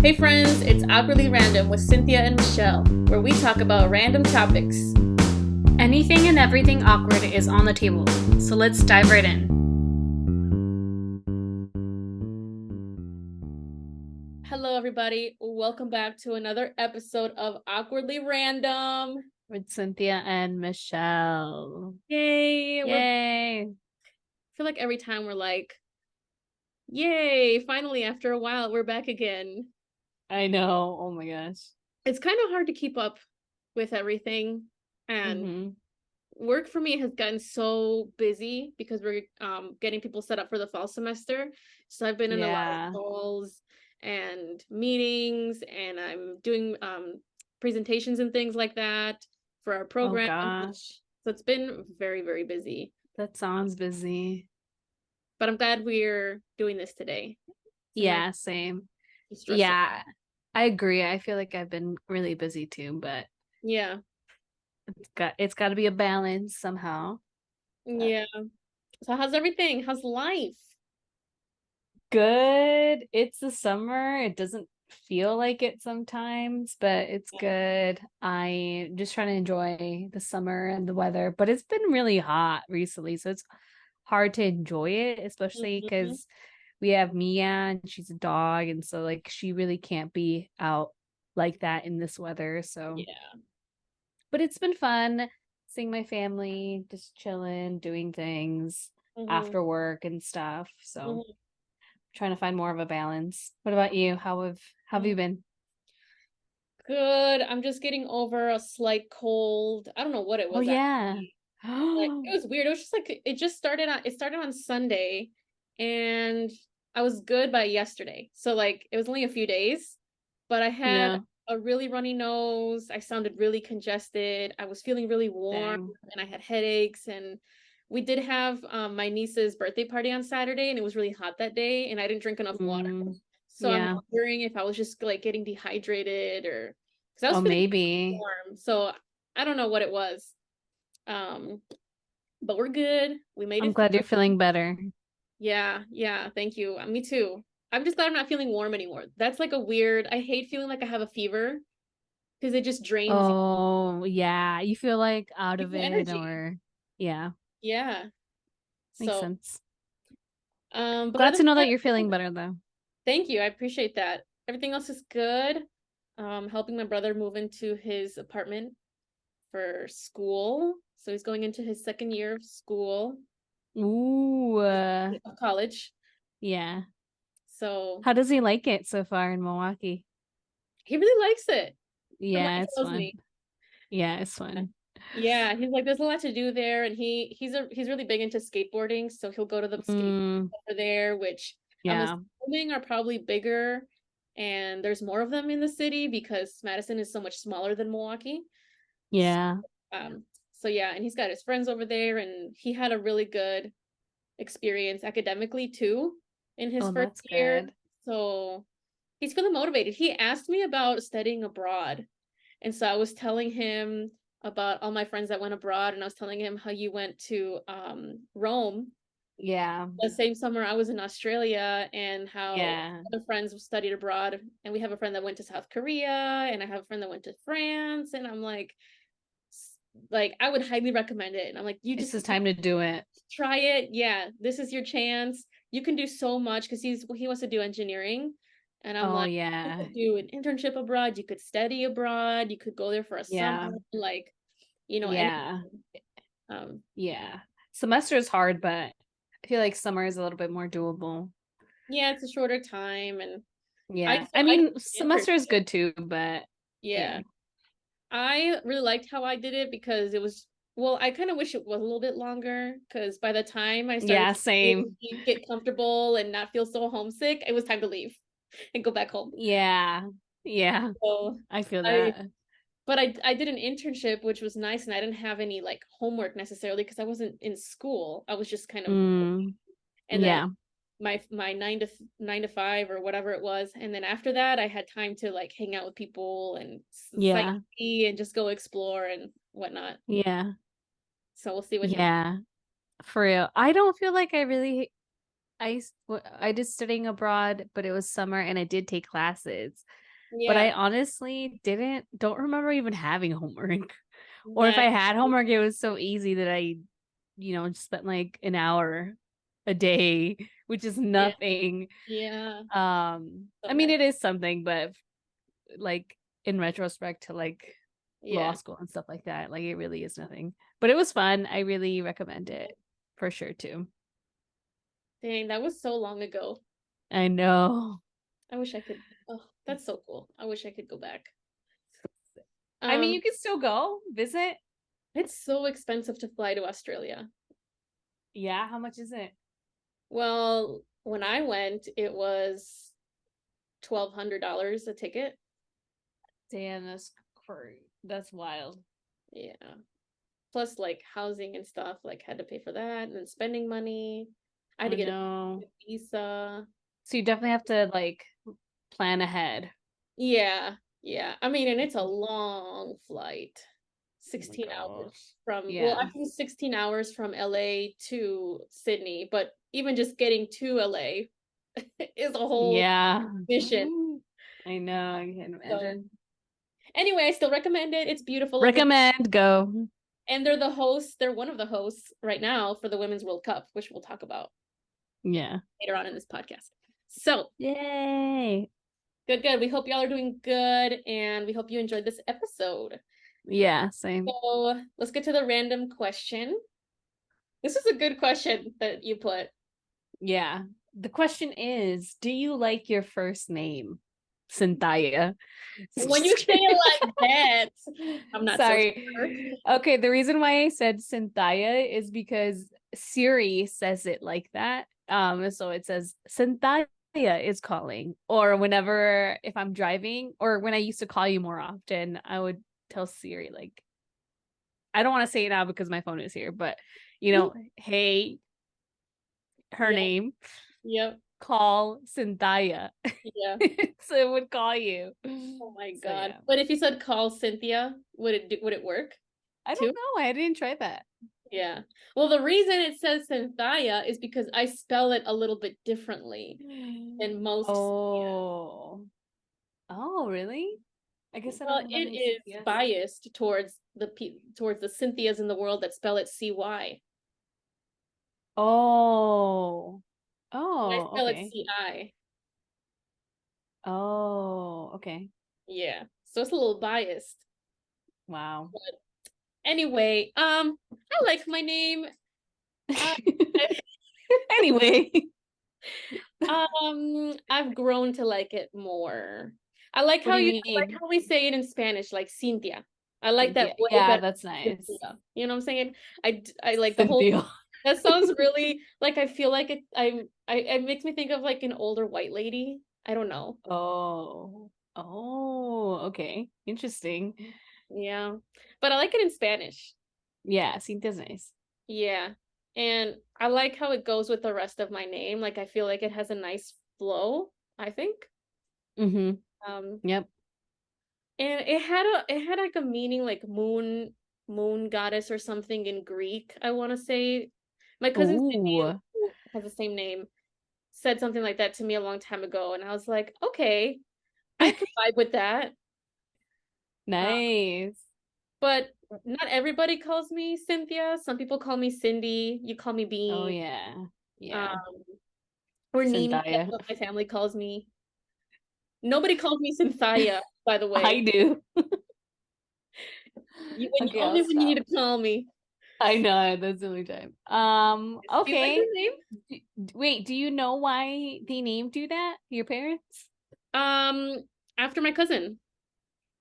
Hey friends, it's Awkwardly Random with Cinthya and Michelle, where we talk about random topics. Anything and everything awkward is on the table, so let's dive right in. Hello everybody, welcome back to another episode of Awkwardly Random. With Cinthya and Michelle. Yay! Yay! I feel like every time we're like, yay, finally after a while we're back again. I know. Oh my gosh. It's kind of hard to keep up with everything, and work for me has gotten so busy because we're getting people set up for the fall semester. So I've been in a lot of calls and meetings, and I'm doing presentations and things like that for our Oh program. gosh. So it's been very, very busy. That sounds busy. But I'm glad we're doing this today. Yeah, same. Yeah, I agree. I feel like I've been really busy too, but yeah, it's got to be a balance somehow. yeah. So how's everything? How's life? Good. It's the summer. It doesn't feel like it sometimes, but it's good. I just trying to enjoy the summer and the weather, but it's been really hot recently, so it's hard to enjoy it, especially Mhm. because we have Mia and she's a dog, and so like she really can't be out like that in this weather. So, Yeah. but it's been fun seeing my family, just chilling, doing things Mhm. after work and stuff. So Mhm. trying to find more of a balance. What about you? How have you been? Good. I'm just getting over a slight cold. I don't know what it Oh was yeah. actually. Like it was weird. It was just like it started on Sunday, and I was good by yesterday. So like it was only a few days, but I had Yeah, a really runny nose. I sounded really congested. I was feeling really warm, dang. and I had headaches, and we did have my niece's birthday party on Saturday, and it was really hot that day, and I didn't drink enough water. So I'm Yeah. wondering if I was just like getting dehydrated, or because I was Oh, feeling maybe. warm. So I don't know what it was. Um, but we're good. We made I'm it glad you're through. feeling better. Yeah, yeah, thank you. Me too. I'm just glad I'm not feeling warm anymore. That's like a weird, I hate feeling like I have a fever because it just drains you. Oh, yeah. You feel like out Gives of you it energy. or yeah, Yeah. makes So, sense. but Glad other to than know that that, you're feeling better though. thank you. I appreciate that. Everything else is good. Helping my brother move into his apartment for school. So he's going into his second year of school, Ooh, of college. yeah. So How does he like it so far in Milwaukee? he really likes it. From what Yeah, he it's tells fun. me. Yeah, it's fun. Yeah, he's like, there's a lot to do there, and he's really big into skateboarding, so he'll go to the skate Mm, over there, which I'm yeah. assuming are probably bigger, and there's more of them in the city because Madison is so much smaller than Milwaukee. S- Yeah. so yeah, and he's got his friends over there, and he had a really good experience academically too in his Oh, first that's year. good. So he's feeling motivated. He asked me about studying abroad. And so I was telling him about all my friends that went abroad, and I was telling him how you went to Rome Yeah. the same summer I was in Australia, and how Yeah. other friends studied abroad. And we have a friend that went to South Korea, and I have a friend that went to France. And I'm like I would highly recommend it. And I'm like, you It's just just time to do it. try it. Yeah, this is your chance. You can do so much because he wants to do engineering. And I'm Oh, like, you yeah. could do an internship abroad, you could study abroad, you could go there for a summer, Yeah. like, anything. Yeah. Um, Yeah. Semester is hard, but I feel like summer is a little bit more doable. yeah, it's a shorter time, and Yeah. so I I did mean, an internship. semester is good too, but Yeah, yeah. I really liked how I did it because it was, well, I kind of wish it was a little bit longer because by the time I started Yeah, to same. get comfortable and not feel so homesick, it was time to leave and go back home. Yeah. Yeah. So I feel I that. but I did an internship, which was nice, and I didn't have any like homework necessarily because I wasn't in school. I was just kind of, Mm, and then yeah. my 9 to 5 or whatever it was, and then after that I had time to like hang out with people and Yeah. sightsee and just go explore and whatnot. Yeah. So we'll see what happens. Yeah. For real. I don't feel like I really I did studying abroad, but it was summer and I did take classes. But Yeah. I honestly don't remember even having homework. Or if That I had homework, it was so easy that I, just spent like an hour a day, which is yeah. nothing. Yeah. I So mean nice. it is something, but like in retrospect to like law Yeah. school and stuff like that, like it really is nothing. But it was fun. I really recommend it for sure too. Dang, that was so long ago. I know. I wish I could. Oh, that's so cool. I wish I could go back. I mean, Um, you can still go visit. it's so expensive to fly to Australia. Yeah, how much is it? Well, when I went, it was $1,200 a ticket. Damn, that's wild. Yeah. Plus like housing and stuff, like had to pay for that and then spending money. I had I to get a know. visa. So you definitely have to like plan ahead. Yeah, yeah. I mean, and it's a long flight. Oh my 16 hours gosh. from, well, Yeah. actually 16 hours from LA to Sydney, but even just getting to LA is a whole Yeah. mission. I know, I can So imagine. anyway, I still recommend it. It's beautiful over there. Recommend go. And they're the hosts, they're one of the hosts right now for the Women's World Cup, which we'll talk about Yeah. later on in this podcast. So Yay. good, good. We hope y'all are doing good and we hope you enjoyed this episode. Yeah, same. So let's get to the random question. This is a good question that you put. Yeah. The question is, do you like your first name? Cinthia. When you say it like that, I'm not so sure. Sorry. Okay, the reason why I said Cinthia is because Siri says it like that. So it says Cinthia is calling. Or whenever if I'm driving, or when I used to call you more often, I would tell Siri like I don't want to say it now because my phone is here, but hey, her Yeah, name, yep, call Cinthia. yeah. So it would call you. Oh my So God. yeah. But if you said call Cynthia, would it work I too? don't know. I didn't try that. Yeah. Well, the reason it says Cynthia is because I spell it a little bit differently than most Cynthias. Oh. Oh, really? I guess I don't Well, know that it many is Cynthias. biased towards the Cynthias in the world that spell it CY. Oh. And I Oh, spell it okay. CI. Oh, okay. Yeah. So it's a little biased. Wow. But anyway, I like my name. Uh, Anyway. I've grown to like it more. What do you I like mean? how we say it in Spanish, like Cintia. I like that Cynthia. way Yeah, better that's than nice. Cynthia. You know what I'm saying? I like the whole. Cynthia. That sounds really like I feel like it makes me think of like an older white lady. I don't know. Oh. Oh, okay. Interesting. Yeah, but I like it in Spanish. Yeah, Cynthia's nice. Yeah, and I like how it goes with the rest of my name. Like I feel like it has a nice flow, I think. Mm-hmm. Um, Yep. And it had like a meaning like moon goddess or something in Greek, I want to say. My cousin Cindy, Ooh, who has the same name, said something like that to me a long time ago, and I was like, okay, I could vibe with that. Uh, nice. but not everybody calls me Cynthia. Some people call me Cindy. You call me Oh Bean. yeah. Um, Yeah. or Nini. That's Cynthia. what my family calls me. Nobody calls me Cynthia, by the I way. do. Okay, I'll Only when you need stop. to call me. I know that's the only time. Do you like Okay. your name? Wait, do you know why they named you that? Your parents? Um, After my cousin.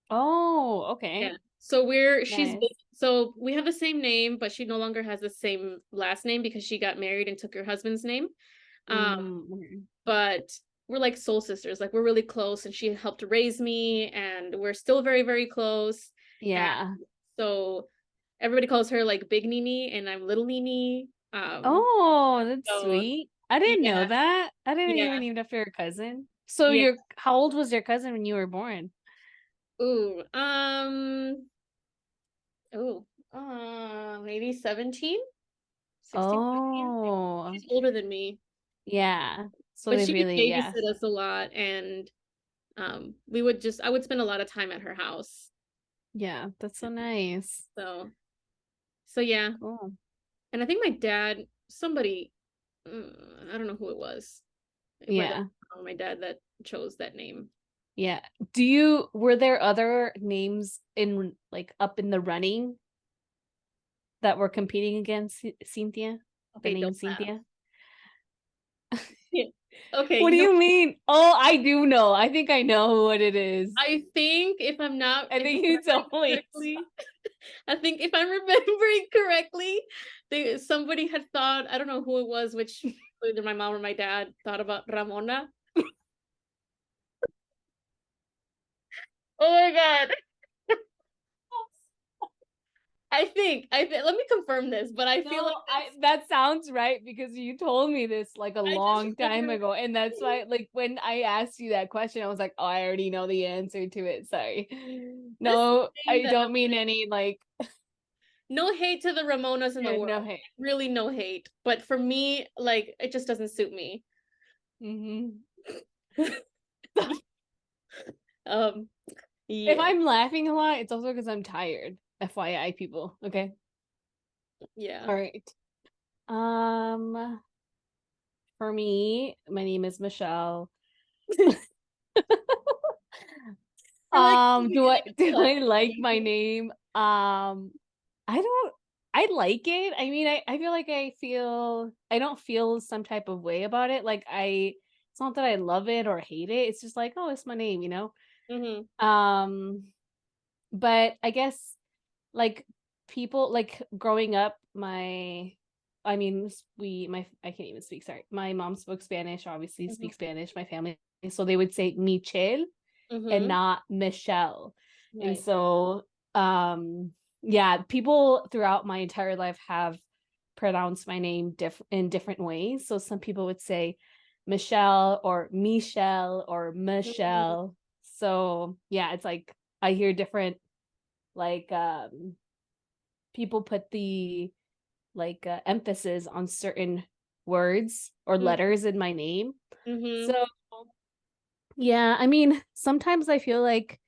Oh, Yeah. okay. So Nice. so we have the same name, but she no longer has the same last name because she got married and took her husband's name. Um, Okay. but we're like soul sisters, like we're really close, and she helped raise me, and we're still very, very close. And Yeah. so everybody calls her like Big Nini, and I'm Little Nini. Oh, that's So sweet. I didn't know yeah, that. I didn't yeah, even named after your cousin. So yeah. how old was your cousin when you were born? Ooh, maybe 17, 16, 17. Oh, She's older than me. Yeah. So But they she would really, yeah. babysit us a lot, and I would spend a lot of time at her house. Yeah, that's so nice. So yeah. Cool. And I think my dad, somebody, I don't know who it was, whether Yeah. my dad that chose that name. Yeah. Were there other names in like up in the running that were competing against Cynthia? The Okay, name don't laugh. Cynthia? Yeah. Okay, What do you know, you mean? Oh, I do know. I think I know what it is. I think if I'm not, I if I'm think you remembering told me. correctly, I think if I'm remembering correctly, somebody had thought, I don't know who it was, which either my mom or my dad thought about Ramona. Oh my God. Let me confirm this, but I feel like No, that sounds right because you told me this like a I just long time remember. ago. And that's why like when I asked you that question, I was like, oh, I already know the answer to it. Sorry. This No, name I that don't mean any like no hate to the Ramonas in the yeah, world. no hate. Really no hate. But for me, like it just doesn't suit me. Hmm. Um, If yeah. I'm laughing a lot, it's also because I'm tired. FYI, people. Okay. Yeah. All right. Um, for me, my name is Michelle. I like your Do I name is do Michelle. I like my name? I don't I like it. I mean, I feel like I don't feel some type of way about it. Like it's not that I love it or hate it. It's just like, oh, it's my name, you know? Mm-hmm. Um, but I guess like people like growing up, I mean, I can't even speak, sorry. My mom spoke Spanish, obviously Mm-hmm. speaks Spanish, my family. So they would say Michelle and Mm-hmm. not Michelle. And Right. so yeah, people throughout my entire life have pronounced my name in different ways. So some people would say Michelle or Michelle or Mm-hmm. Michelle. So yeah, it's like I hear different like people put the like emphasis on certain words or letters in my name. Mm-hmm. So yeah, I mean, sometimes I feel like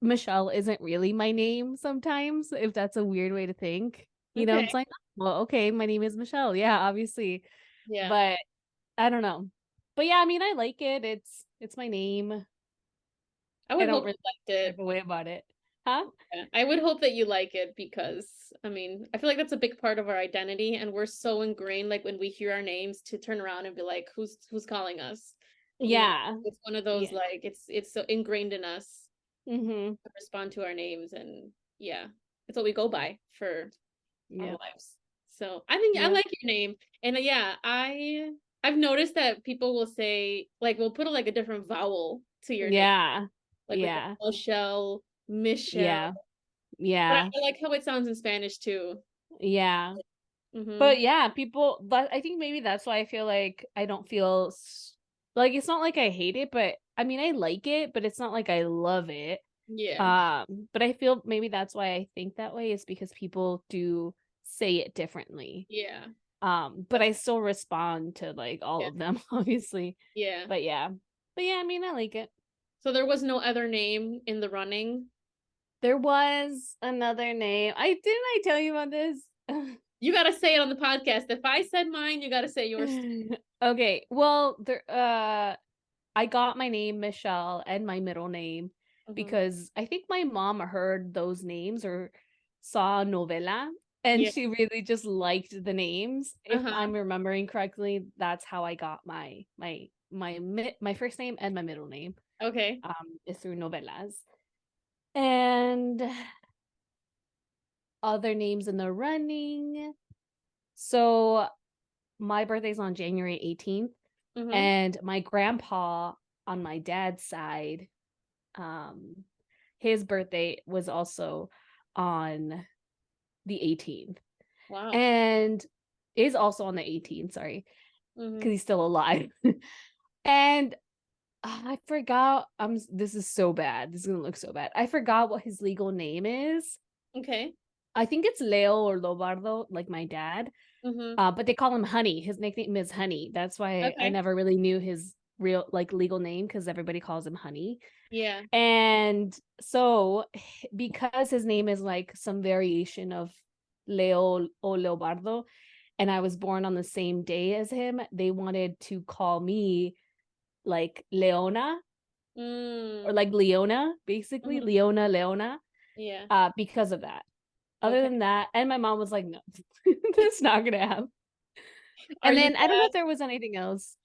Michelle isn't really my name sometimes, if that's a weird way to think. You know, Okay. it's like, well, okay, my name is Michelle. Yeah, obviously. Yeah. But I don't know. But yeah, I mean, I like it. It's my name. I I would don't hope really you liked type it. of way about it. Huh? Yeah. I would hope that you like it because I mean, I feel like that's a big part of our identity and we're so ingrained like when we hear our names to turn around and be like, who's calling us? You know, Yeah. it's one of those Yeah. like it's so ingrained in us Mm-hmm. to respond to our names and yeah, it's what we go by for our Yeah. lives. So I think I Yeah. like your name. And yeah, I've noticed that people will say like we'll put like a different vowel to your name, Yeah. like Yeah. Michelle, Michelle. Yeah. But Yeah. I like how it sounds in Spanish too. Yeah. Mm-hmm. But yeah, people, but I think maybe that's why I feel like I don't feel like it's not like I hate it, but I mean, I like it, but it's not like I love it. Yeah. But I feel maybe that's why I think that way is because people do say it differently. Yeah. But I still respond to like all Yeah. of them, obviously. Yeah. But yeah. But yeah, I mean, I like it. So there was no other name in the running. There was another name. I tell you about this? You gotta say it on the podcast. If I said mine, you gotta say yours too. Okay. Well, I got my name Michelle and my middle name Mm-hmm. because I think my mom heard those names or saw a novela and Yeah. she really just liked the names. If Uh-huh. I'm remembering correctly, that's how I got my first name and my middle name. Okay. Is through novelas. And other names in the running. So my birthday's on January 18th, Mm-hmm. and my grandpa on my dad's side, um, his birthday was also on the 18th, Wow. and is also on the 18th, sorry, Mm-hmm. because he's still alive. And I forgot, this is so bad. This is gonna look so bad. I forgot what his legal name is. Okay. I think it's Leo or Lobardo, like my dad. But they call him Honey. His nickname is Honey. That's why I Okay. never really knew his real like legal name, because everybody calls him Honey. Yeah. And so because his name is like some variation of Leo or Leobardo, and I was born on the same day as him, they wanted to call me like Leona, or like Leona, basically Leona, Yeah. because of that. Other Okay. than that, and my mom was like, no, that's not gonna happen. Are And you then I don't know if glad? there was anything else.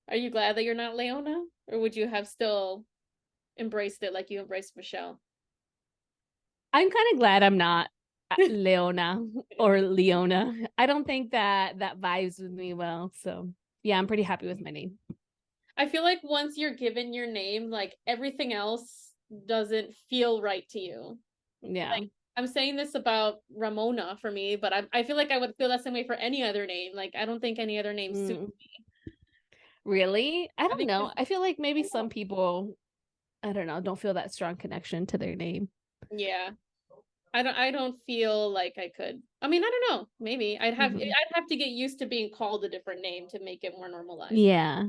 Are you glad that you're not Leona, or would you have still embraced it like you embraced Michelle? I'm kind of glad I'm not Leona or Leona. I don't think that that vibes with me well. So yeah, I'm pretty happy with my name. I feel like once you're given your name, like everything else doesn't feel right to you. Yeah. Like I'm saying this about Ramona for me, but I feel like I would feel that same way for any other name. Like I don't think any other name suits Mm, me. really? I I don't think know. I feel like maybe some people, I don't know, don't feel that strong connection to their name. yeah. I don't feel like I could. I mean, I don't know. Maybe Mm-hmm. I'd have to get used to being called a different name to make it more normalized. Yeah.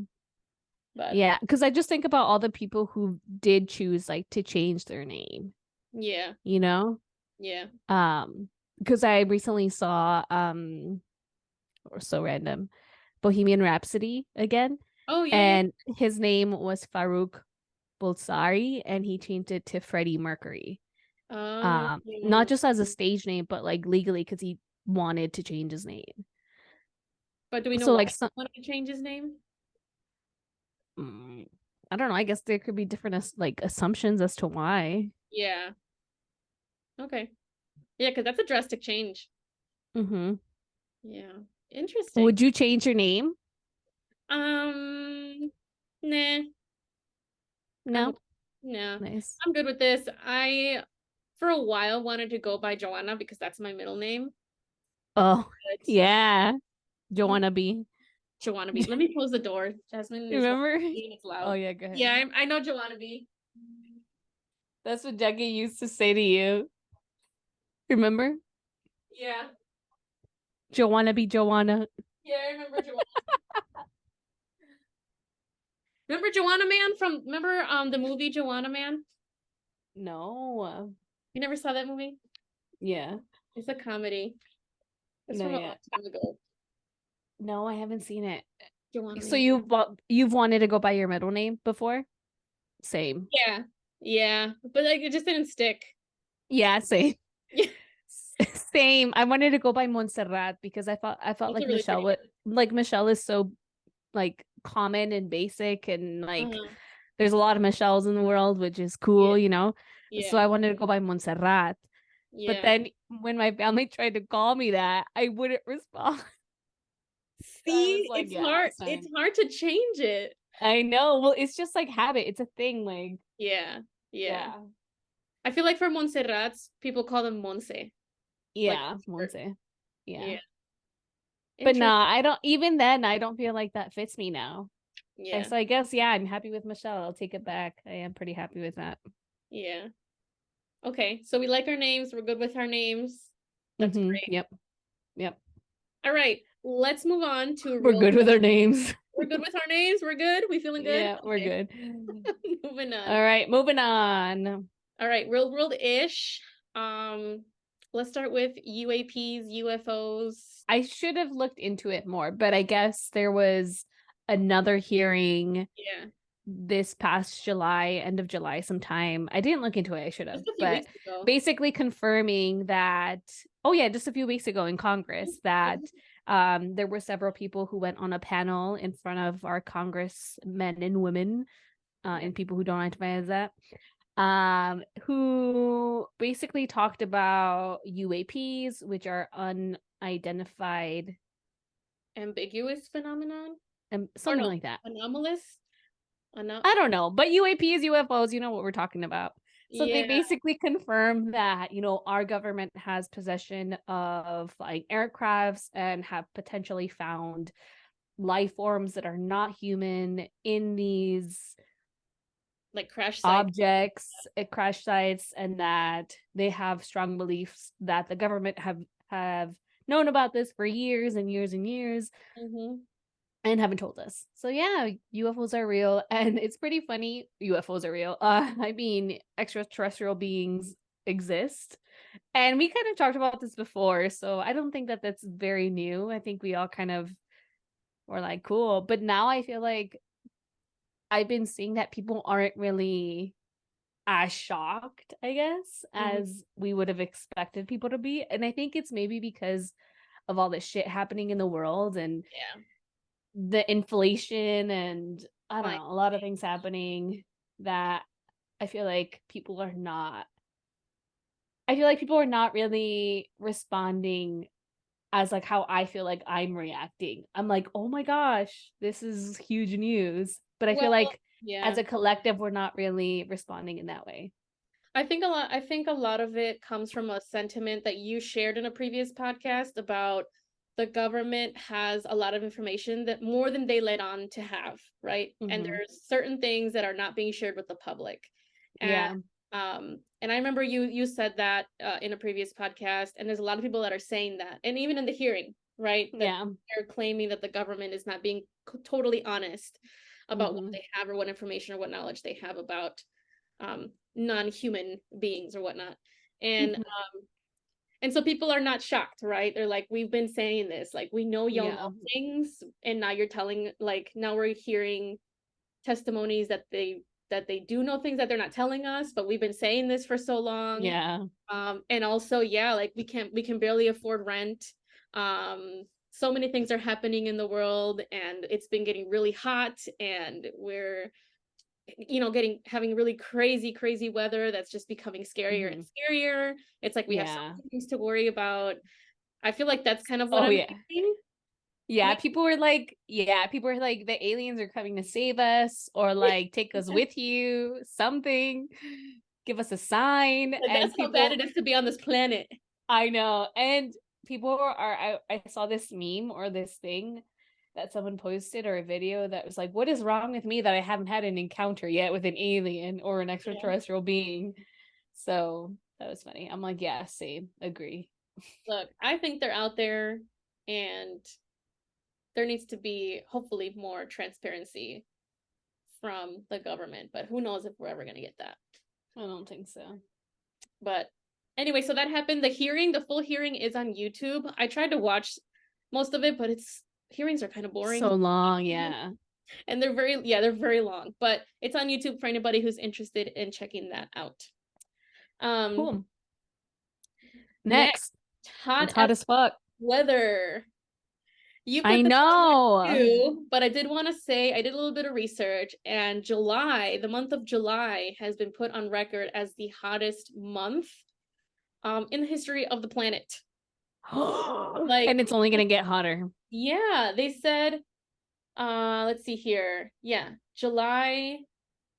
But Yeah. Because I just think about all the people who did choose like to change their name, yeah. you know? Yeah. Um, because I recently saw or so random, Bohemian Rhapsody again. Oh yeah, yeah. And his name was Farouk Bulsari, and he changed it to Freddie Mercury. Um Not just as a stage name, but like legally, because he wanted to change his name. but do we know So why like he some, wanted to change his name? mm, I don't know. I guess there could be different like assumptions as to why. Yeah. Okay. Yeah, because that's a drastic change. Mm-hmm. Yeah. Interesting. Would you change your name? Um, nah. I'm No. nah. Nice. I'm good with this. I for a while wanted to go by Joanna because that's my middle name. Oh, But yeah. Joanna B. Joanna B. Let me close the door. Jasmine is Remember? behind me and it's Oh loud. yeah, go Yeah, ahead. I know Joanna B. That's what Jackie used to say to you. Remember? Yeah. Joanna be Joanna. Yeah, I remember Joanna. Remember Joanna Man from remember the movie Joanna Man? No. You never saw that movie? Yeah. It's a comedy. It's No, from a yeah. long time ago. No, I haven't seen it. Joanna So Man. you've wanted to go by your middle name before? Same. Yeah. Yeah. But like it just didn't stick. Yeah, same. Yeah. Same. I wanted to go by Montserrat because I felt That's a like really Michelle pretty would like Michelle is so like common and basic, and name. like Uh-huh. there's a lot of Michelles in the world, which is Yeah. cool, you know. So Yeah. I wanted to go by Montserrat. But Yeah. then when my family tried to call me that, I wouldn't respond. So I was See, like, it's yeah, hard. it's It's fine. hard to change it. I know. Well, it's just like habit. It's a thing. Like, Yeah. Yeah. yeah. I feel like for Montserrats, people call them Monse. Like Yeah, won't say. Yeah. yeah. But Interesting. nah, I don't even then I don't feel like that fits me now. Yeah. So I guess yeah, I'm happy with Michelle. I'll take it back. I am pretty happy with that. Yeah. Okay. So we like our names. We're good with our names. That's Mm-hmm. great. Yep. Yep. All right. Let's move on to We're real good with our names. We're good with our names. We're good. We feeling good? Yeah, we're Okay. good. Moving All on. right, moving on. All right, real world-ish. Um, let's start with UAPs, UFOs. I should have looked into it more, but I guess there was another hearing Yeah, this past July, end of July sometime. I didn't look into it, I should have, just a few but weeks ago. basically confirming that, oh yeah, just a few weeks ago in Congress, that there were several people who went on a panel in front of our congressmen and women, Yeah. and people who don't identify as that, who basically talked about UAPs, which are unidentified, Ambiguous phenomenon and or something no, like that. anomalous? Ano I don't know, but UAPs, UFOs, you know what we're talking about. So they yeah, basically confirm that, you know, our government has possession of like aircrafts and have potentially found life forms that are not human in these like crash sites. objects at crash sites, and that they have strong beliefs that the government have known about this for years and years and years and haven't told us. So yeah, UFOs are real, and it's pretty funny. UFOs are real. I mean, extraterrestrial beings exist. And we kind of talked about this before, so I don't think that that's very new. I think we all kind of were like, cool. But now I feel like I've been seeing that people aren't really as shocked, I guess, as we would have expected people to be. And I think it's maybe because of all this shit happening in the world and Yeah. the inflation and I don't Fine. know, a lot of things happening that I feel like people are not really responding as like how I feel like I'm reacting. I'm like, oh my gosh, this is huge news. But I feel Well, like yeah. as a collective, we're not really responding in that way. I think a lot of it comes from a sentiment that you shared in a previous podcast about the government has a lot of information that more than they let on to have, right? And there's certain things that are not being shared with the public. And Yeah. and I remember you said that in a previous podcast, and there's a lot of people that are saying that. And even in the hearing, right? That Yeah. they're claiming that the government is not being totally honest about what they have or what information or what knowledge they have about non-human beings or whatnot. And so people are not shocked, right? They're like, we've been saying this, like we know y'all Yeah. know things, and now you're telling, like now we're hearing testimonies that they do know things that they're not telling us, but we've been saying this for so long. Yeah. And also, yeah, like we can barely afford rent. So many things are happening in the world, and it's been getting really hot, and we're having really crazy weather that's just becoming scarier and scarier. It's like we have so Yeah. many things to worry about. I feel like that's kind of what Oh I'm yeah. thinking. Yeah, people were like, the aliens are coming to save us or like take us with you, something, give us a sign. Like, And that's how bad it people, is to be on this planet. I know, and people I saw this meme or this thing that someone posted or a video that was like, what is wrong with me that I haven't had an encounter yet with an alien or an Yeah. extraterrestrial being? So that was funny. I'm like, yeah, same, agree. Look, I think they're out there, and there needs to be hopefully more transparency from the government, but who knows if we're ever going to get that. I don't think so. But anyway, so that happened. The full hearing is on YouTube. I tried to watch most of it, but hearings are kind of boring. So long, yeah. And they're very long, but it's on YouTube for anybody who's interested in checking that out. Cool. Next, Next, it's hot as fuck. weather. You I put this on know. too, but I did want to say I did a little bit of research, and the month of July, has been put on record as the hottest month in the history of the planet. Like, And it's only gonna get hotter. yeah, they said, let's see here. Yeah, July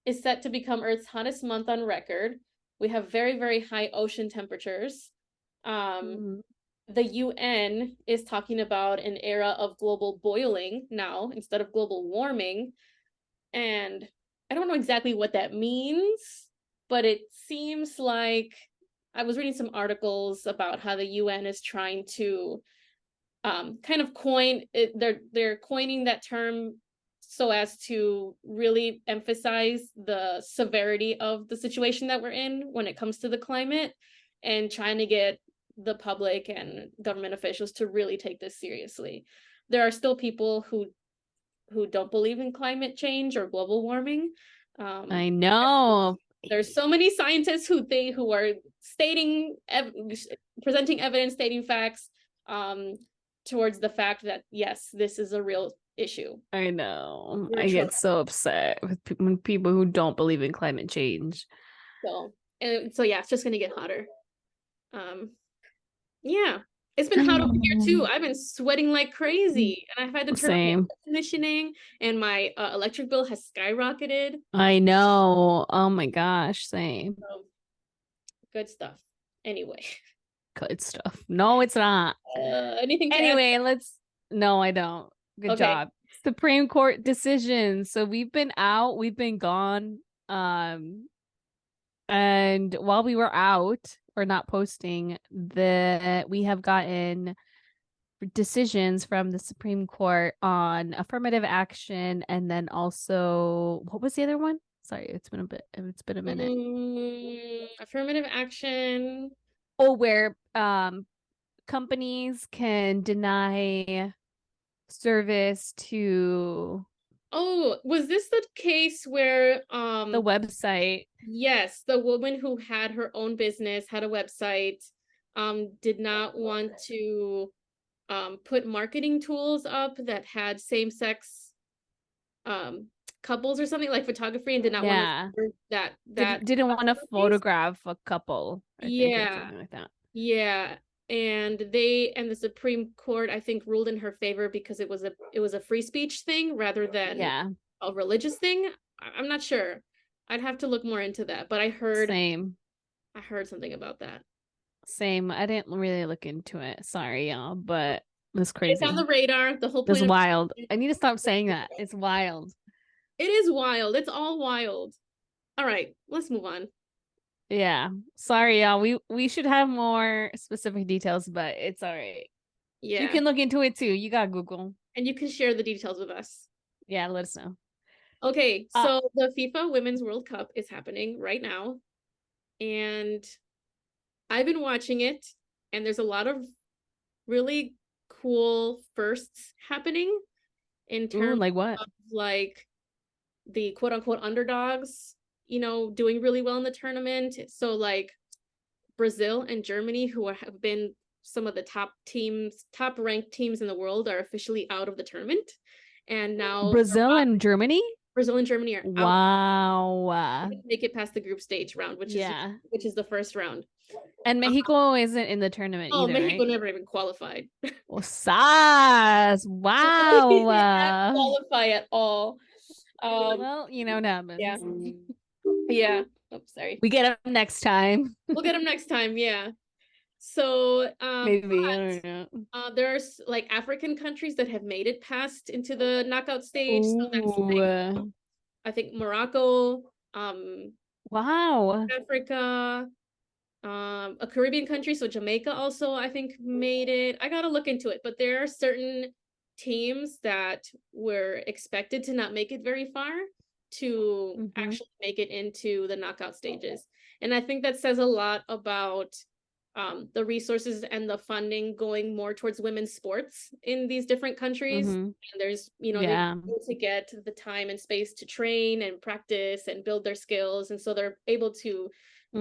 is set to become Earth's hottest month on record. We have very high ocean temperatures. Mm. The UN is talking about an era of global boiling now instead of global warming. And I don't know exactly what that means, but it seems like I was reading some articles about how the UN is trying to kind of coin it. They're coining that term so as to really emphasize the severity of the situation that we're in when it comes to the climate, and trying to get the public and government officials to really take this seriously. There are still people who don't believe in climate change or global warming. I know. There's so many scientists who are presenting evidence, stating facts towards the fact that yes, this is a real issue. I know. We're I get so upset with when people who don't believe in climate change. so yeah, it's just gonna get hotter. Yeah, it's been hot over here too. I've been sweating like crazy, and I've had to turn on the air Same. conditioning, and my electric bill has skyrocketed. I know. Oh my gosh, same. So, good stuff. Anyway, Good stuff. No, it's not. anything to add? Anyway, no, I don't. Good Okay. job. Supreme Court decision. So we've been out, we've been gone. And while we were out or not posting, we have gotten decisions from the Supreme Court on affirmative action, and then also what was the other one? Sorry, it's been a minute. Affirmative action. Oh, where companies can deny service to Oh, was this the case where the website? yes, the woman who had her own business, had a website, did not want to put marketing tools up that had same-sex couples or something like photography, and did not want Yeah. to that Didn't want to photographies? photograph a couple, I think, or Yeah. something like that. Yeah. And the Supreme Court, I think, ruled in her favor because it was a free speech thing rather than Yeah, a religious thing. I'm not sure. I'd have to look more into that, but same. I heard something about that. Same. I didn't really look into it. Sorry, y'all, but it's It's on crazy. the radar. The whole That's point of wild. I need to stop saying that. It's wild. it is wild. It's all wild. All right, let's move on. Yeah. Sorry, y'all. We should have more specific details, but it's all right. You Yeah. can look into it too. You got Google. And you can share the details with us. Yeah, let us know. Okay, Uh, so the FIFA Women's World Cup is happening right now, and I've been watching it, and there's a lot of really cool firsts happening in ooh, terms like what? of like the quote unquote underdogs, doing really well in the tournament. So like Brazil and Germany, who have been some of the top ranked teams in the world, are officially out of the tournament. And now Brazil and Germany? Brazil and Germany are out. Wow. Make it past the group stage round, Yeah. which is the first round. And Uh, Mexico isn't in the tournament oh, either, Mexico right? never even qualified. Oh, sas. So they did not Wow. qualify at all. Well, you know what Yeah. happens. Yeah. Oh, sorry. We get them next time. We'll get them next time. Yeah. So, Maybe. I don't know. there's like African countries that have made it past into the knockout stage. So that's like, Ooh. I think Morocco, Wow. Africa, a Caribbean country. So Jamaica also, I think, made it. I gotta look into it, but there are certain teams that were expected to not make it very far to actually make it into the knockout stages. And I think that says a lot about the resources and the funding going more towards women's sports in these different countries. Mm-hmm. And there's, they're Yeah. able to get the time and space to train and practice and build their skills. And so they're able to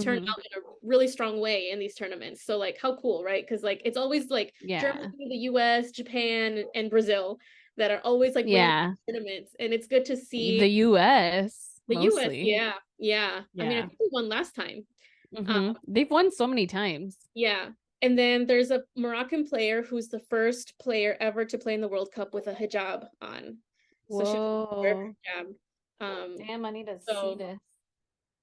turn out in a really strong way in these tournaments. So like how cool, right? Because like it's always like Yeah. Germany, the US, Japan, and Brazil that are always like winning Yeah. tournaments. And it's good to see The US the US. mostly. Yeah. Yeah. I mean, I Yeah. think we won last time. They've won so many times. Yeah. And then there's a Moroccan player who's the first player ever to play in the World Cup with a hijab on. So she wears Whoa. a hijab. Damn, I need to see So this.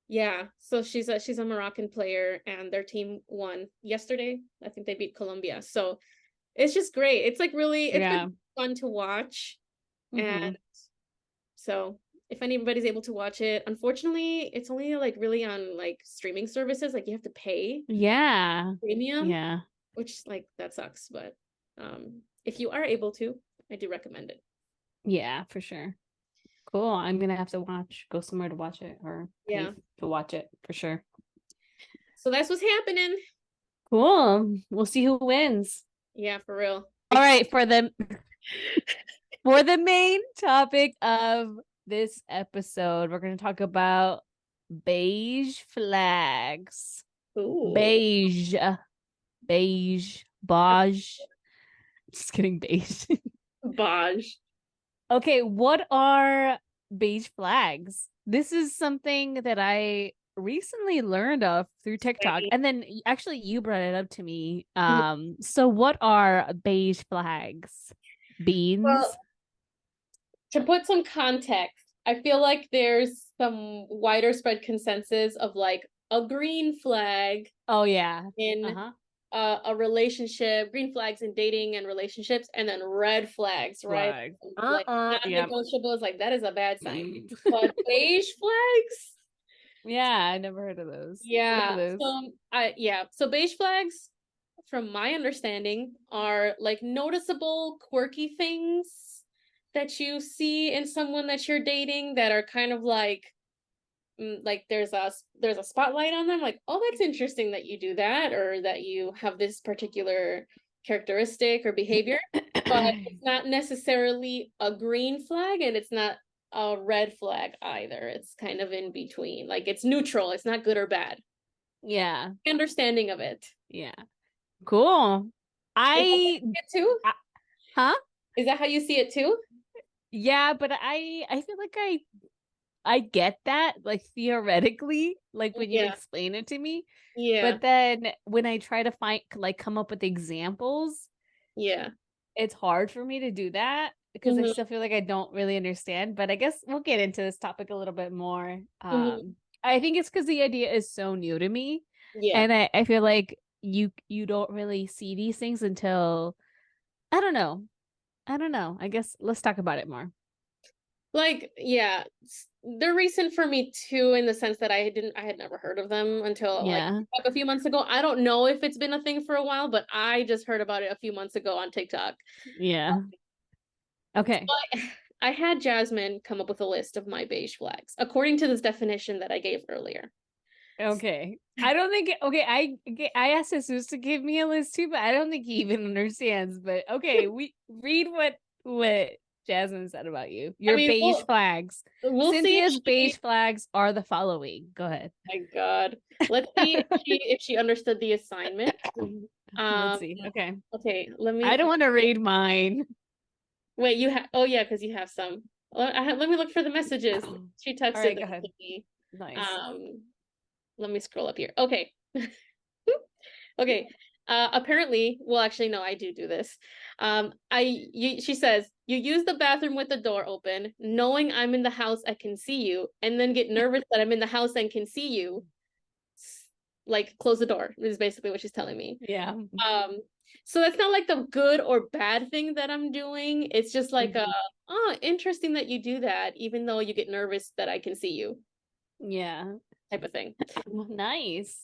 yeah, so she's a Moroccan player, and their team won yesterday. I think they beat Colombia. So it's just great. It's like really, it's Yeah. been fun to watch. And so if anybody's able to watch it, unfortunately, it's only like really on like streaming services. Like you have to pay Yeah. premium, Yeah. which like that sucks. But if you are able to, I do recommend it. Yeah, for sure. Cool. I'm gonna have to go somewhere to watch it or Yeah. pay to watch it for sure. So that's what's happening. Cool. We'll see who wins. Yeah, for real. All right, for the main topic of this episode, we're gonna talk about beige flags. Ooh. Beige. Beige. Beige. Just kidding, beige. Beige. Okay, what are beige flags? This is something that I recently learned of through TikTok, and then actually you brought it up to me. So what are beige flags? Beans? Well, to put some context, I feel like there's some wider spread consensus of like a green flag Oh yeah. in a relationship, green flags in dating and relationships, and then red flags, right? Flag. Like Yeah. non-negotiables, like that is a bad sign. But beige flags, Yeah, I never heard of those. What are yeah. those? So beige flags from my understanding, are like noticeable, quirky things that you see in someone that you're dating that are kind of like there's a spotlight on them, like, oh, that's interesting that you do that, or that you have this particular characteristic or behavior, but it's not necessarily a green flag and it's not a red flag either. It's kind of in between, like it's neutral, it's not good or bad. Yeah. Understanding of it. Yeah. Cool. It too? Huh? Is that how you see it too? Yeah, but I feel like I get that, like theoretically, like when you Yeah. explain it to me. Yeah. But then when I try to come up with examples, Yeah. it's hard for me to do that because I Mm-hmm. still feel like I don't really understand. But I guess we'll get into this topic a little bit more. Mm-hmm. I think it's because the idea is so new to me. Yeah. And I feel like you don't really see these things until I don't know. I don't know. I guess let's talk about it more. Like, yeah, they're recent for me too, in the sense that I had never heard of them until like Yeah. a few months ago. I don't know if it's been a thing for a while, but I just heard about it a few months ago on TikTok. Yeah. Okay. So I had Jasmine come up with a list of my beige flags according to this definition that I gave earlier. Okay. I don't think I asked Jesus to give me a list too, but I don't think he even understands. But okay, we read what Jasmine said about you. I Your mean, beige flags. we'll see if Cynthia's she, beige flags are the following. Go ahead. my God. Let's see if she understood the assignment. Let's see. Okay. Okay, let I me don't want to read mine. wait, you have, oh yeah, because you have some. Let me look for the messages. She All texted right, go them ahead. to me. Nice. Let me scroll up here. Okay. Okay. Apparently, well, actually, no, I do this. She says, you use the bathroom with the door open, knowing I'm in the house, I can see you, and then get nervous that I'm in the house and can see you. Like, close the door, is basically what she's telling me. Yeah. So that's not like the good or bad thing that I'm doing. It's just like oh, interesting that you do that, even though you get nervous that I can see you. Yeah. Type of thing. Nice.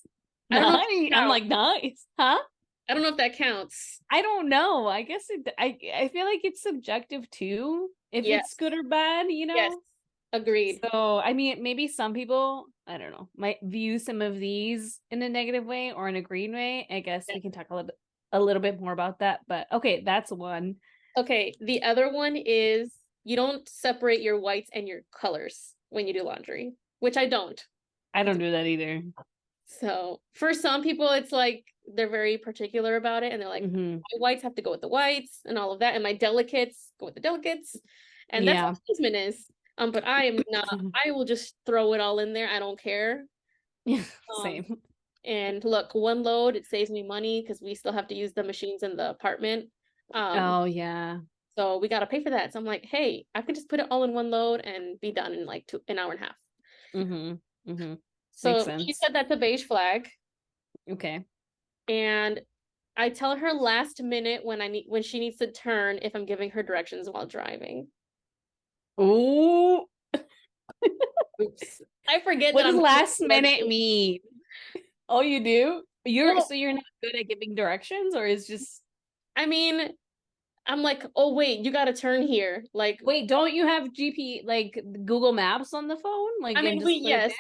I don't know Nice. I'm like, nice. Huh? I don't know if that counts. I don't know. I guess I feel like it's subjective too, if Yes. it's good or bad, you know? Yes. Agreed. So, I mean, maybe some people, I don't know, might view some of these in a negative way or in a green way. I guess we can talk a little bit more about that. But okay, that's one. Okay, the other one is you don't separate your whites and your colors when you do laundry, which I don't. I don't do that either. So for some people, it's like they're very particular about it, and they're like, my whites have to go with the whites and all of that, and my delicates go with the delicates, and that's what Jasmine is. But I am not. I will just throw it all in there. I don't care. Yeah, same. And look, one load, it saves me money because we still have to use the machines in the apartment. Oh yeah. So we got to pay for that. So I'm like, hey, I can just put it all in one load and be done in like an hour and a half. So she said that's a beige flag. Okay. And I tell her last minute when she needs to turn if I'm giving her directions while driving. Ooh. Oops. I forget What that does I'm last minute mean? Oh, you do? So you're not good at giving directions, or is just I mean, I'm like, oh wait, you gotta turn here. Like, wait, don't you have like Google Maps on the phone? Like, I and mean, just put it there?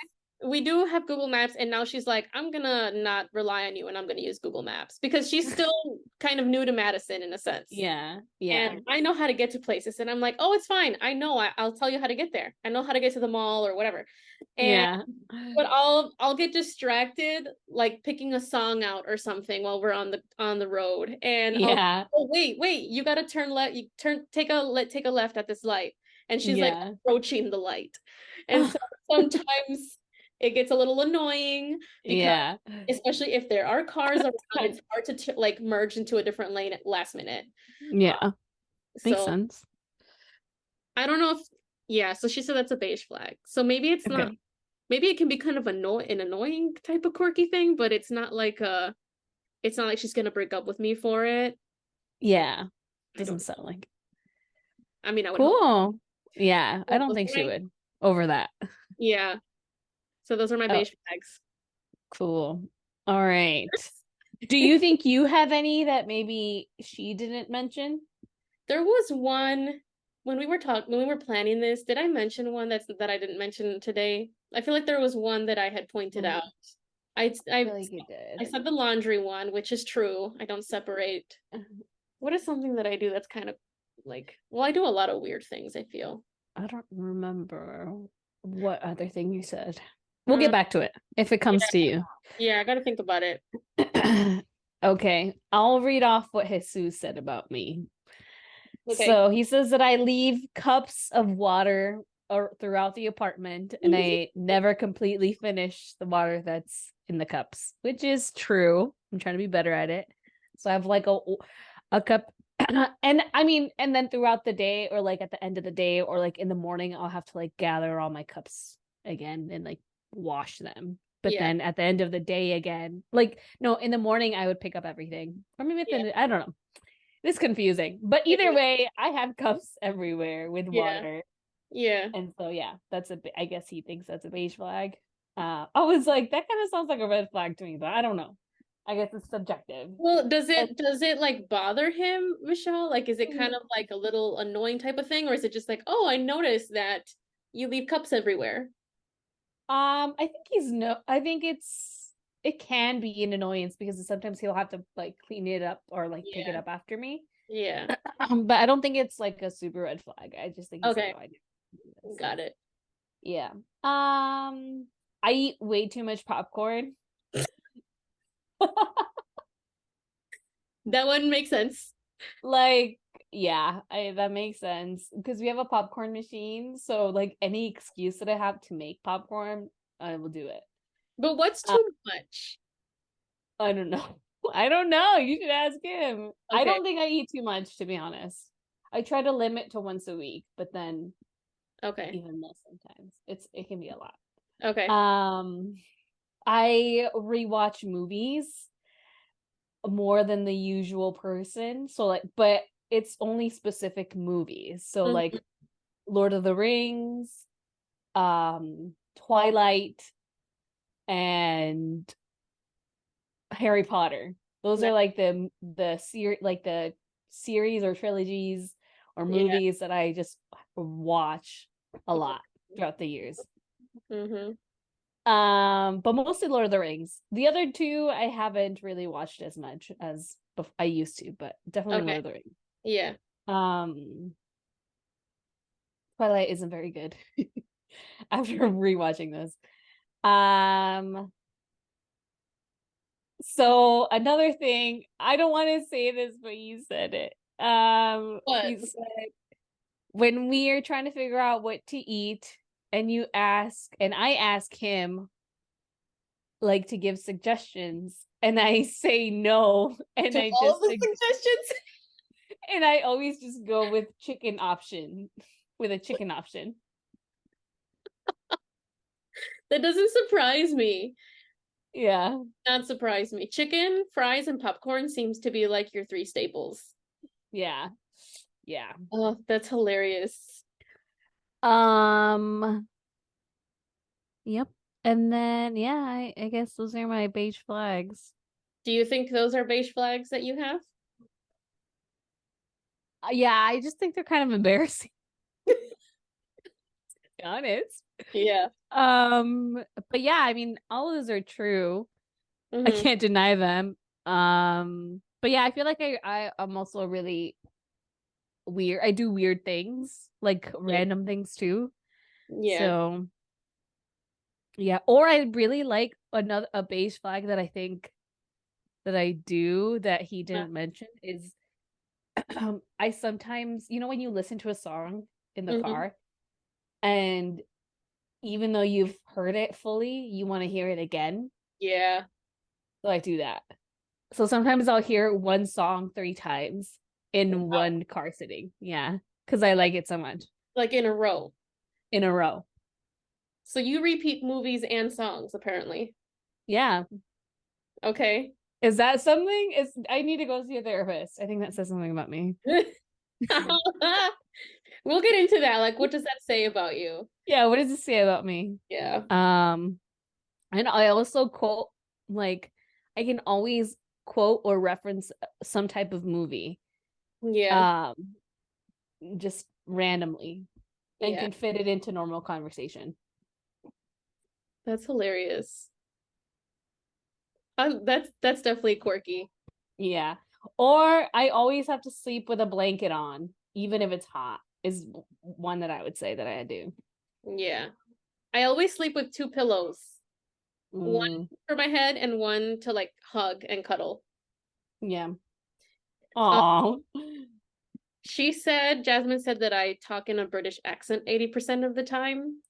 we do have Google Maps, and now she's like, I'm gonna not rely on you, and I'm gonna use Google Maps because she's still kind of new to Madison in a sense. Yeah. And I know how to get to places, and I'm like, oh, it's fine. I know. I'll tell you how to get there. I know how to get to the mall or whatever. And but I'll get distracted, like picking a song out or something while we're on the road. And oh wait, you gotta turn left. You take a left at this light. And she's like approaching the light. And so sometimes it gets a little annoying because especially if there are cars around, it's hard to like merge into a different lane at last minute. Makes sense. I don't know if so she said that's a beige flag. So maybe it's not, maybe it can be kind of an annoying type of quirky thing, but it's not like she's gonna break up with me for it. Yeah. Doesn't sound like. I mean, I would hope. Yeah, I don't think she would over that. Yeah. So those are my beige flags. Cool. All right. Do you think you have any that maybe she didn't mention? There was one when we were planning this. Did I mention one that I didn't mention today? I feel like there was one that I had pointed out. I feel like you did. I said the laundry one, which is true. I don't separate. What is something that I do that's kind of like, well, I do a lot of weird things, I feel. I don't remember what other thing you said. We'll get back to it if it comes to you. Yeah, I gotta think about it. Okay, I'll read off what Jesus said about me. Okay. So he says that I leave cups of water throughout the apartment and I never completely finish the water that's in the cups, which is true. I'm trying to be better at it. So I have like a cup and I mean, and then throughout the day or like at the end of the day or like in the morning, I'll have to like gather all my cups again and like wash them. But then at the end of the day again, like no, in the morning I would pick up everything. Or maybe at the end, I don't know. It's confusing. But either way, I have cups everywhere with water. Yeah. And so yeah, I guess he thinks that's a beige flag. I was like, that kind of sounds like a red flag to me, but I don't know. I guess it's subjective. Well, does it like bother him, Michelle? Like, is it kind of like a little annoying type of thing, or is it just like, oh, I noticed that you leave cups everywhere? I think it can be an annoyance because sometimes he'll have to like clean it up or like pick it up after me. Yeah. But I don't think it's like a super red flag. I just think he's Okay. like, oh, Got it. yeah. I eat way too much popcorn. That one makes sense. Like, yeah, that makes sense because we have a popcorn machine. So like any excuse that I have to make popcorn, I will do it. But what's too much? I don't know. I don't know. You should ask him. Okay. I don't think I eat too much, to be honest. I try to limit to once a week, but then even less sometimes. It can be a lot. Okay. I rewatch movies more than the usual person. So like, but it's only specific movies. So like Lord of the Rings, Twilight, and Harry Potter. Those are like the series or trilogies or movies that I just watch a lot throughout the years. But mostly Lord of the Rings. The other two I haven't really watched as much as I used to, but definitely Lord of the Rings. Yeah. Twilight isn't very good after rewatching this. So another thing, I don't want to say this, but you said it. You said when we are trying to figure out what to eat, and I ask him like to give suggestions, and I say no, and I all just the suggestions, and I always just go with a chicken option. That doesn't surprise me. Yeah. Not surprise me. Chicken, fries, and popcorn seems to be like your three staples. Yeah. Yeah. Oh, that's hilarious. Yep. And then I guess those are my beige flags. Do you think those are beige flags that you have? Yeah, I just think they're kind of embarrassing. To be honest. Yeah. But yeah, I mean, all of those are true. I can't deny them. But yeah, I feel like I'm also really weird. I do weird things, like random things too. Yeah. So yeah, or I really like a beige flag that I think that I do that he didn't mention is I sometimes, when you listen to a song in the car and even though you've heard it fully, you want to hear it again. Yeah. So I do that. So sometimes I'll hear one song 3 times in one car sitting. Yeah. Because I like it so much. Like in a row. In a row. So you repeat movies and songs, apparently. Yeah. Okay. Is that something? I need to go see a therapist. I think that says something about me. We'll get into that. Like, what does that say about you? Yeah, what does it say about me? Yeah. And I also quote, like, I can always quote or reference some type of movie. Yeah. Just randomly, and Yeah. can fit it into normal conversation. That's hilarious. That's definitely quirky. Yeah. Or I always have to sleep with a blanket on, even if it's hot, is one that I would say that I do. Yeah. I always sleep with two pillows. One for my head and one to like hug and cuddle. Yeah. Um, Oh. Jasmine said that I talk in a British accent 80% of the time.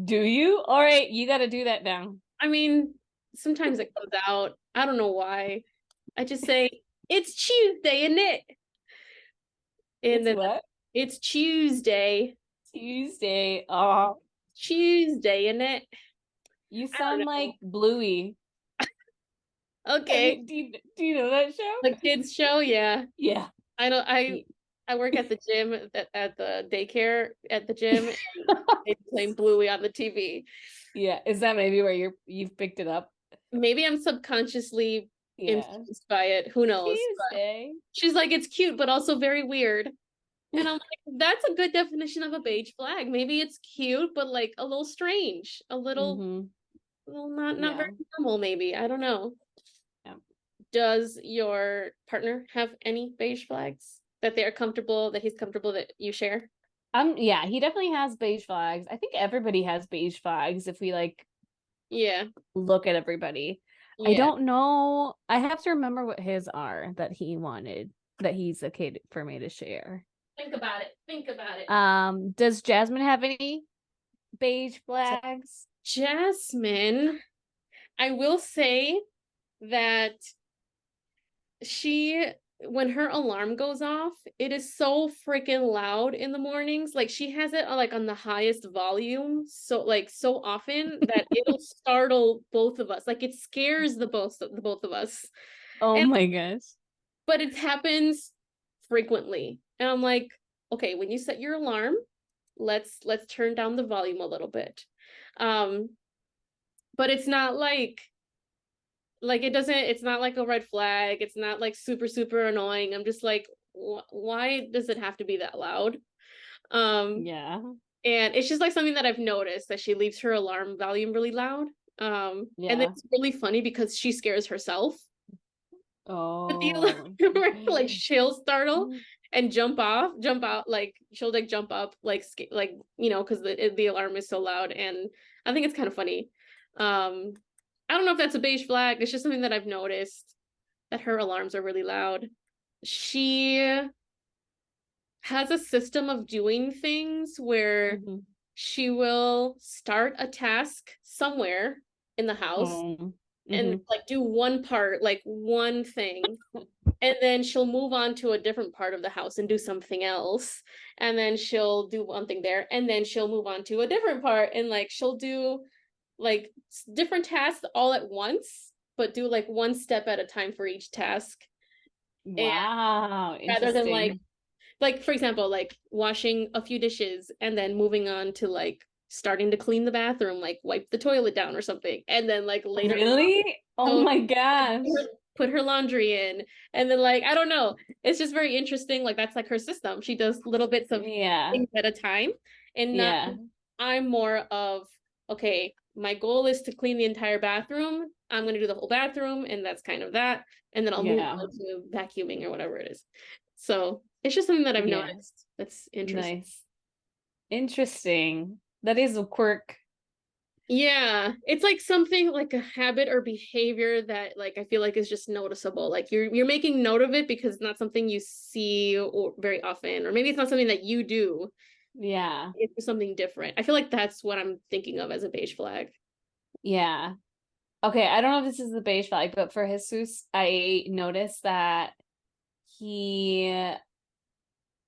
Do you? All right, you got to do that now. I mean, sometimes it comes out. I don't know why. I just say, it's Tuesday, isn't it? And It's then what? it's Tuesday. Tuesday. Oh, Tuesday, isn't it? you I don't sound know. like Bluey. Okay. Do you know that show? The kids show, yeah. Yeah. I know I work at the gym at the daycare at the gym and they playing Bluey on the TV. Yeah. Is that maybe where you've picked it up? Maybe I'm subconsciously Yeah. influenced by it. Who knows? But Tuesday. she's like, it's cute, but also very weird. And I'm like, that's a good definition of a beige flag. Maybe it's cute, but like a little strange, a little, Mm-hmm. well, not very Yeah. normal. Maybe I don't know. Yeah. Does your partner have any beige flags that they are comfortable, that he's comfortable that you share? Yeah, he definitely has beige flags. I think everybody has beige flags if we like Yeah, look at everybody. I yeah. don't know. I have to remember what his are that he wanted, that he's okay for me to share. Think about it. Think about it. Does Jasmine have any beige flags? Jasmine, I will say that she when her alarm goes off, it is so freaking loud in the mornings. Like she has it like on the highest volume, so like so often that it'll startle both of us. Like it scares the both of us. Oh And my gosh. but it happens frequently. And I'm like, okay, when you set your alarm, let's turn down the volume a little bit. Um, but it's not like it doesn't, it's not like a red flag, it's not like super annoying. I'm just like, why does it have to be that loud? Yeah. And it's just like something that I've noticed, that she leaves her alarm volume really loud. And Yeah. it's really funny because she scares herself with the Oh. alarm. Like she'll startle and jump out, like she'll like jump up like because the alarm is so loud. And I think it's kind of funny. I don't know if that's a beige flag. It's just something that I've noticed, that her alarms are really loud. She has a system of doing things where Mm-hmm. she will start a task somewhere in the house Oh. and Mm-hmm. like do one part, like one thing, and then she'll move on to a different part of the house and do something else, and then she'll do one thing there, and then she'll move on to a different part, and like she'll do like different tasks all at once, but do like one step at a time for each task. And Wow. rather than Interesting. like for example, like washing a few dishes and then moving on to like starting to clean the bathroom, like wipe the toilet down or something, and then like later Really? Oh on my gosh. put her laundry in, and then like I don't know, it's just very interesting. Like that's like her system. She does little bits of Yeah. things at a time. And not, Yeah. I'm more of, okay, my goal is to clean the entire bathroom, I'm going to do the whole bathroom, and that's kind of that, and then I'll move Yeah. on to vacuuming or whatever it is. So it's just something that I've Yeah. noticed that's interesting. Nice. Interesting. That is a quirk. Yeah, it's like something like a habit or behavior that like I feel like is just noticeable. Like you're making note of it because it's not something you see or very often, or maybe it's not something that you do. Yeah. It's something different. I feel like that's what I'm thinking of as a beige flag. Yeah. Okay, I don't know if this is the beige flag, but for Jesus, I noticed that he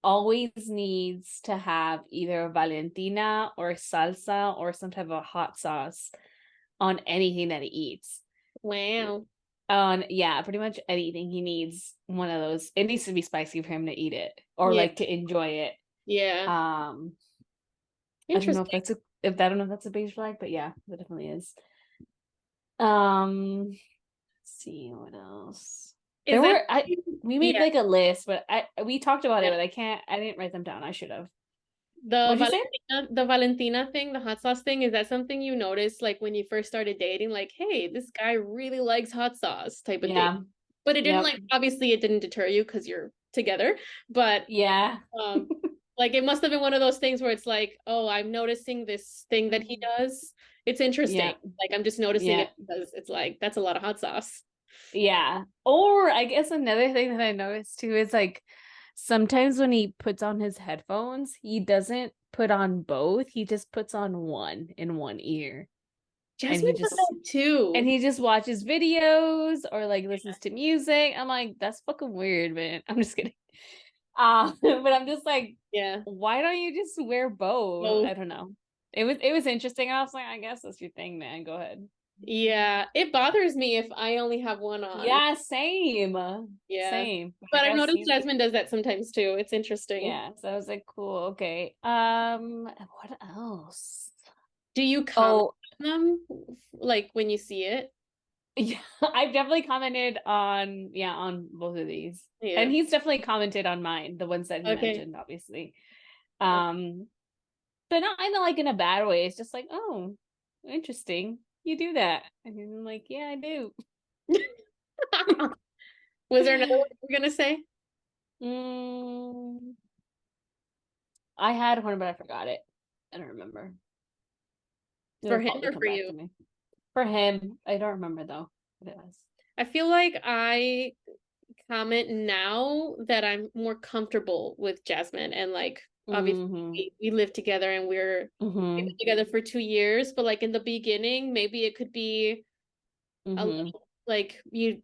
always needs to have either Valentina or salsa or some type of hot sauce on anything that he eats. Wow. On yeah, pretty much anything he needs one of those. It needs to be spicy for him to eat it or Yeah. like to enjoy it. Yeah. I don't know Interesting. if I don't know if that's a beige flag, but yeah, that definitely is. Um see what else. Is that We made yeah, like a list, but we talked about it, but I didn't write them down. I should have. What'd you say? The Valentina thing, the hot sauce thing, is that something you noticed like when you first started dating? Like, hey, this guy really likes hot sauce type of thing. Yeah. But it didn't Yep. like obviously it didn't deter you because you're together. But Yeah. like it must have been one of those things where it's like, oh, I'm noticing this thing that he does. It's interesting. Yeah. Like I'm just noticing Yeah. it because it's like that's a lot of hot sauce. Yeah. Or I guess another thing that I noticed too is like sometimes when he puts on his headphones, he doesn't put on both. He just puts on one in one ear. And Jasmine does that too. he just watches videos or like listens to music. I'm like, that's fucking weird, man. I'm just kidding. But I'm just like, Yeah. why don't you just wear both? Both. I don't know. It was interesting. I was like, I guess that's your thing, man. Go ahead. Yeah, it bothers me if I only have one on. Yeah, same. Yeah. Same. But I But I've guess noticed Jasmine does that sometimes too. It's interesting. yeah. So I was like, cool, okay. What else? Do you comment Oh, on them like when you see it? yeah, I've definitely commented on both of these. Yeah. And he's definitely commented on mine, the ones that he Okay. mentioned, obviously. Um, but not in a bad way. It's just like, oh, interesting. You do that. And I'm like, yeah, I do. Was there another one you were gonna say? Mm, I had one, but I forgot it. I don't remember. For It'll him probably or come for back you? to me. For him, I don't remember though what it was. I feel like I comment now that I'm more comfortable with Jasmine and like obviously Mm-hmm. we live together and we've Mm-hmm. been together for 2 years, but like in the beginning, maybe it could be a Mm-hmm. little like you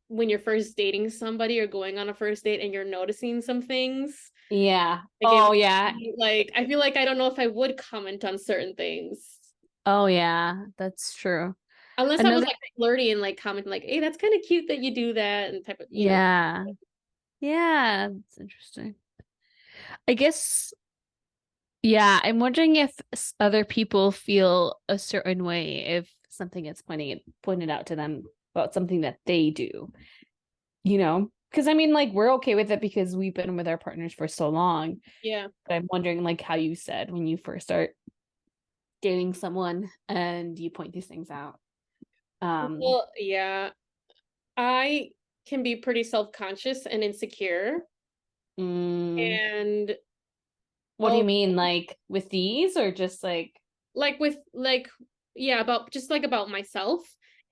when you're first dating somebody or going on a first date and you're noticing some things. Yeah. Like it Oh might yeah. be, like I feel like I don't know if I would comment on certain things. Oh yeah. That's true. Unless I was Another like flirty and like commenting like, hey, that's kind of cute that you do that and type of, yeah. Yeah, that's interesting. I guess yeah, I'm wondering if other people feel a certain way if something gets pointed out to them about something that they do, you know? Because I mean, like, we're okay with it because we've been with our partners for so long. Yeah. But I'm wondering, like, how you said when you first start dating someone and you point these things out. Well, yeah. I can be pretty self-conscious and insecure. Mm, And what do you oh, mean, like with these or just like, like with like yeah, about just like about myself.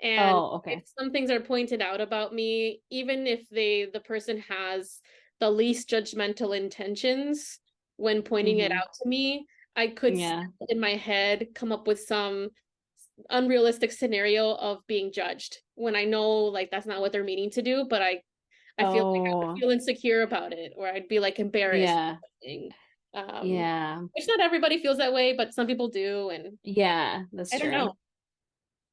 And oh, if okay. some things are pointed out about me, even if the person has the least judgmental intentions when pointing it Mm-hmm. out to me, I could Yeah. in my head come up with some unrealistic scenario of being judged when I know like that's not what they're meaning to do, but I feel like I would Oh, feel insecure about it, or I'd be like embarrassed. yeah. Um, Yeah. which not everybody feels that way, but some people do, and Yeah, that's I don't true. know.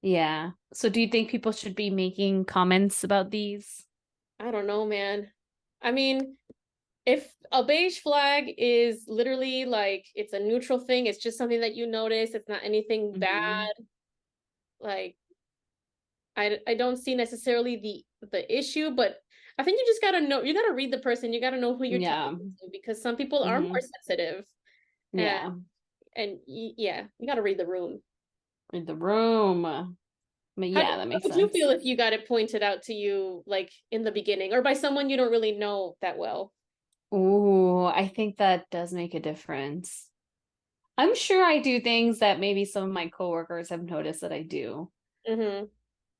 Yeah. So do you think people should be making comments about these? I don't know, man. I mean, if a beige flag is literally like it's a neutral thing, it's just something that you notice, it's not anything Mm-hmm. bad. Like I don't see necessarily the issue, but I think you just gotta know, you gotta read the person, you gotta know who you're Yeah. talking to because some people are more Mm-hmm. sensitive and Yeah. yeah, you gotta read the room. In the room. But yeah, that How makes would you sense. feel if you got it pointed out to you like in the beginning or by someone you don't really know that well? Ooh, I think that does make a difference. I'm sure I do things that maybe some of my coworkers have noticed that I do, Mm-hmm.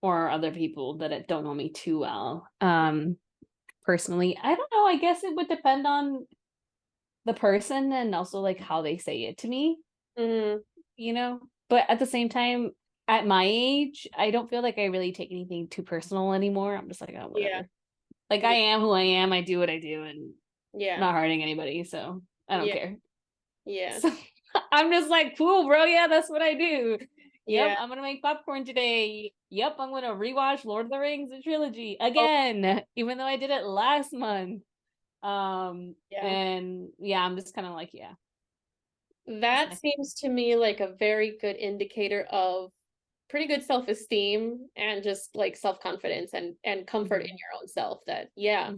or other people that don't know me too well. Personally, I don't know. I guess it would depend on the person and also like how they say it to me, Mm-hmm. you know? But at the same time, at my age, I don't feel like I really take anything too personal anymore. I'm just like, oh, Yeah. whatever. Like I Yeah. am who I am. I do what I do and Yeah. not hurting anybody, so I don't Yeah. care. Yeah. So I'm just like, cool, bro. Yeah, that's what I do. Yep, Yeah. I'm gonna make popcorn today. Yep, I'm gonna rewatch Lord of the Rings, the trilogy again, even though I did it last month. Yeah. And yeah, I'm just kind of like, yeah, that's That my seems to me like a very good indicator of pretty good self-esteem and just like self-confidence and comfort in your own self that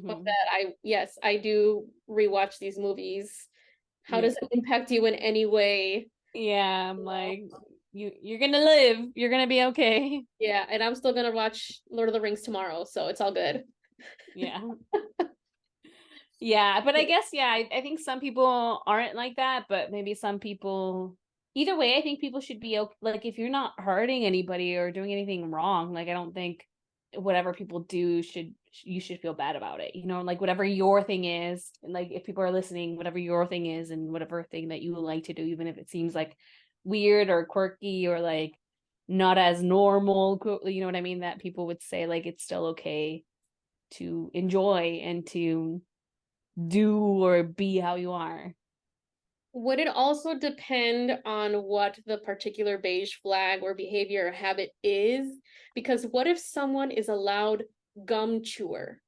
fuck that, I do rewatch these movies. How does it impact you in any way? Yeah, I'm like, you're gonna live, you're gonna be okay. Yeah, and I'm still gonna watch Lord of the Rings tomorrow, so it's all good. Yeah. Yeah, but I guess, I think some people aren't like that, but maybe some people, either way, I think people should be okay. Like, if you're not hurting anybody or doing anything wrong, like, I don't think whatever people do you should feel bad about it. You know, like, whatever your thing is, and like, if people are listening, whatever your thing is and whatever thing that you like to do, even if it seems like weird or quirky or like not as normal, you know what I mean, that people would say, like, it's still okay to enjoy and to do or be how you are. Would it also depend on what the particular beige flag or behavior or habit is? Because what if someone is a loud gum chewer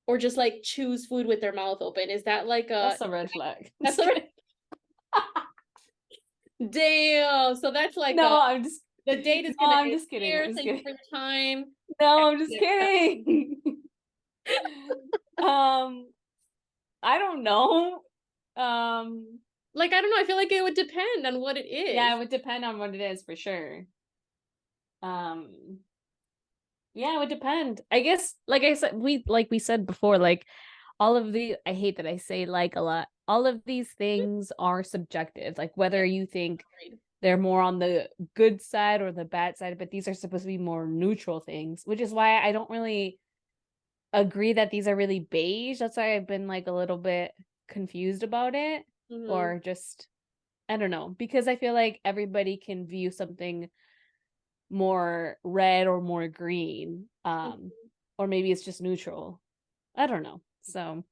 or just like chews food with their mouth open? Is that like That's a red flag. That's a red. Damn. So that's like no, I'm just the date is no, gonna I'm end just kidding. here. I'm just Thank you kidding. for your time. No, I'm just kidding. I don't know. Like, I don't know. I feel like it would depend on what it is. Yeah, it would depend on what it is for sure. Yeah, it would depend. I guess, like I said, we said before, like all of the, I hate that I say like a lot. All of these things are subjective. Like whether you think they're more on the good side or the bad side, but these are supposed to be more neutral things, which is why I don't really agree that these are really beige. That's why I've been like a little bit confused about it, or just, I don't know, because I feel like everybody can view something more red or more green, or maybe it's just neutral. I don't know. So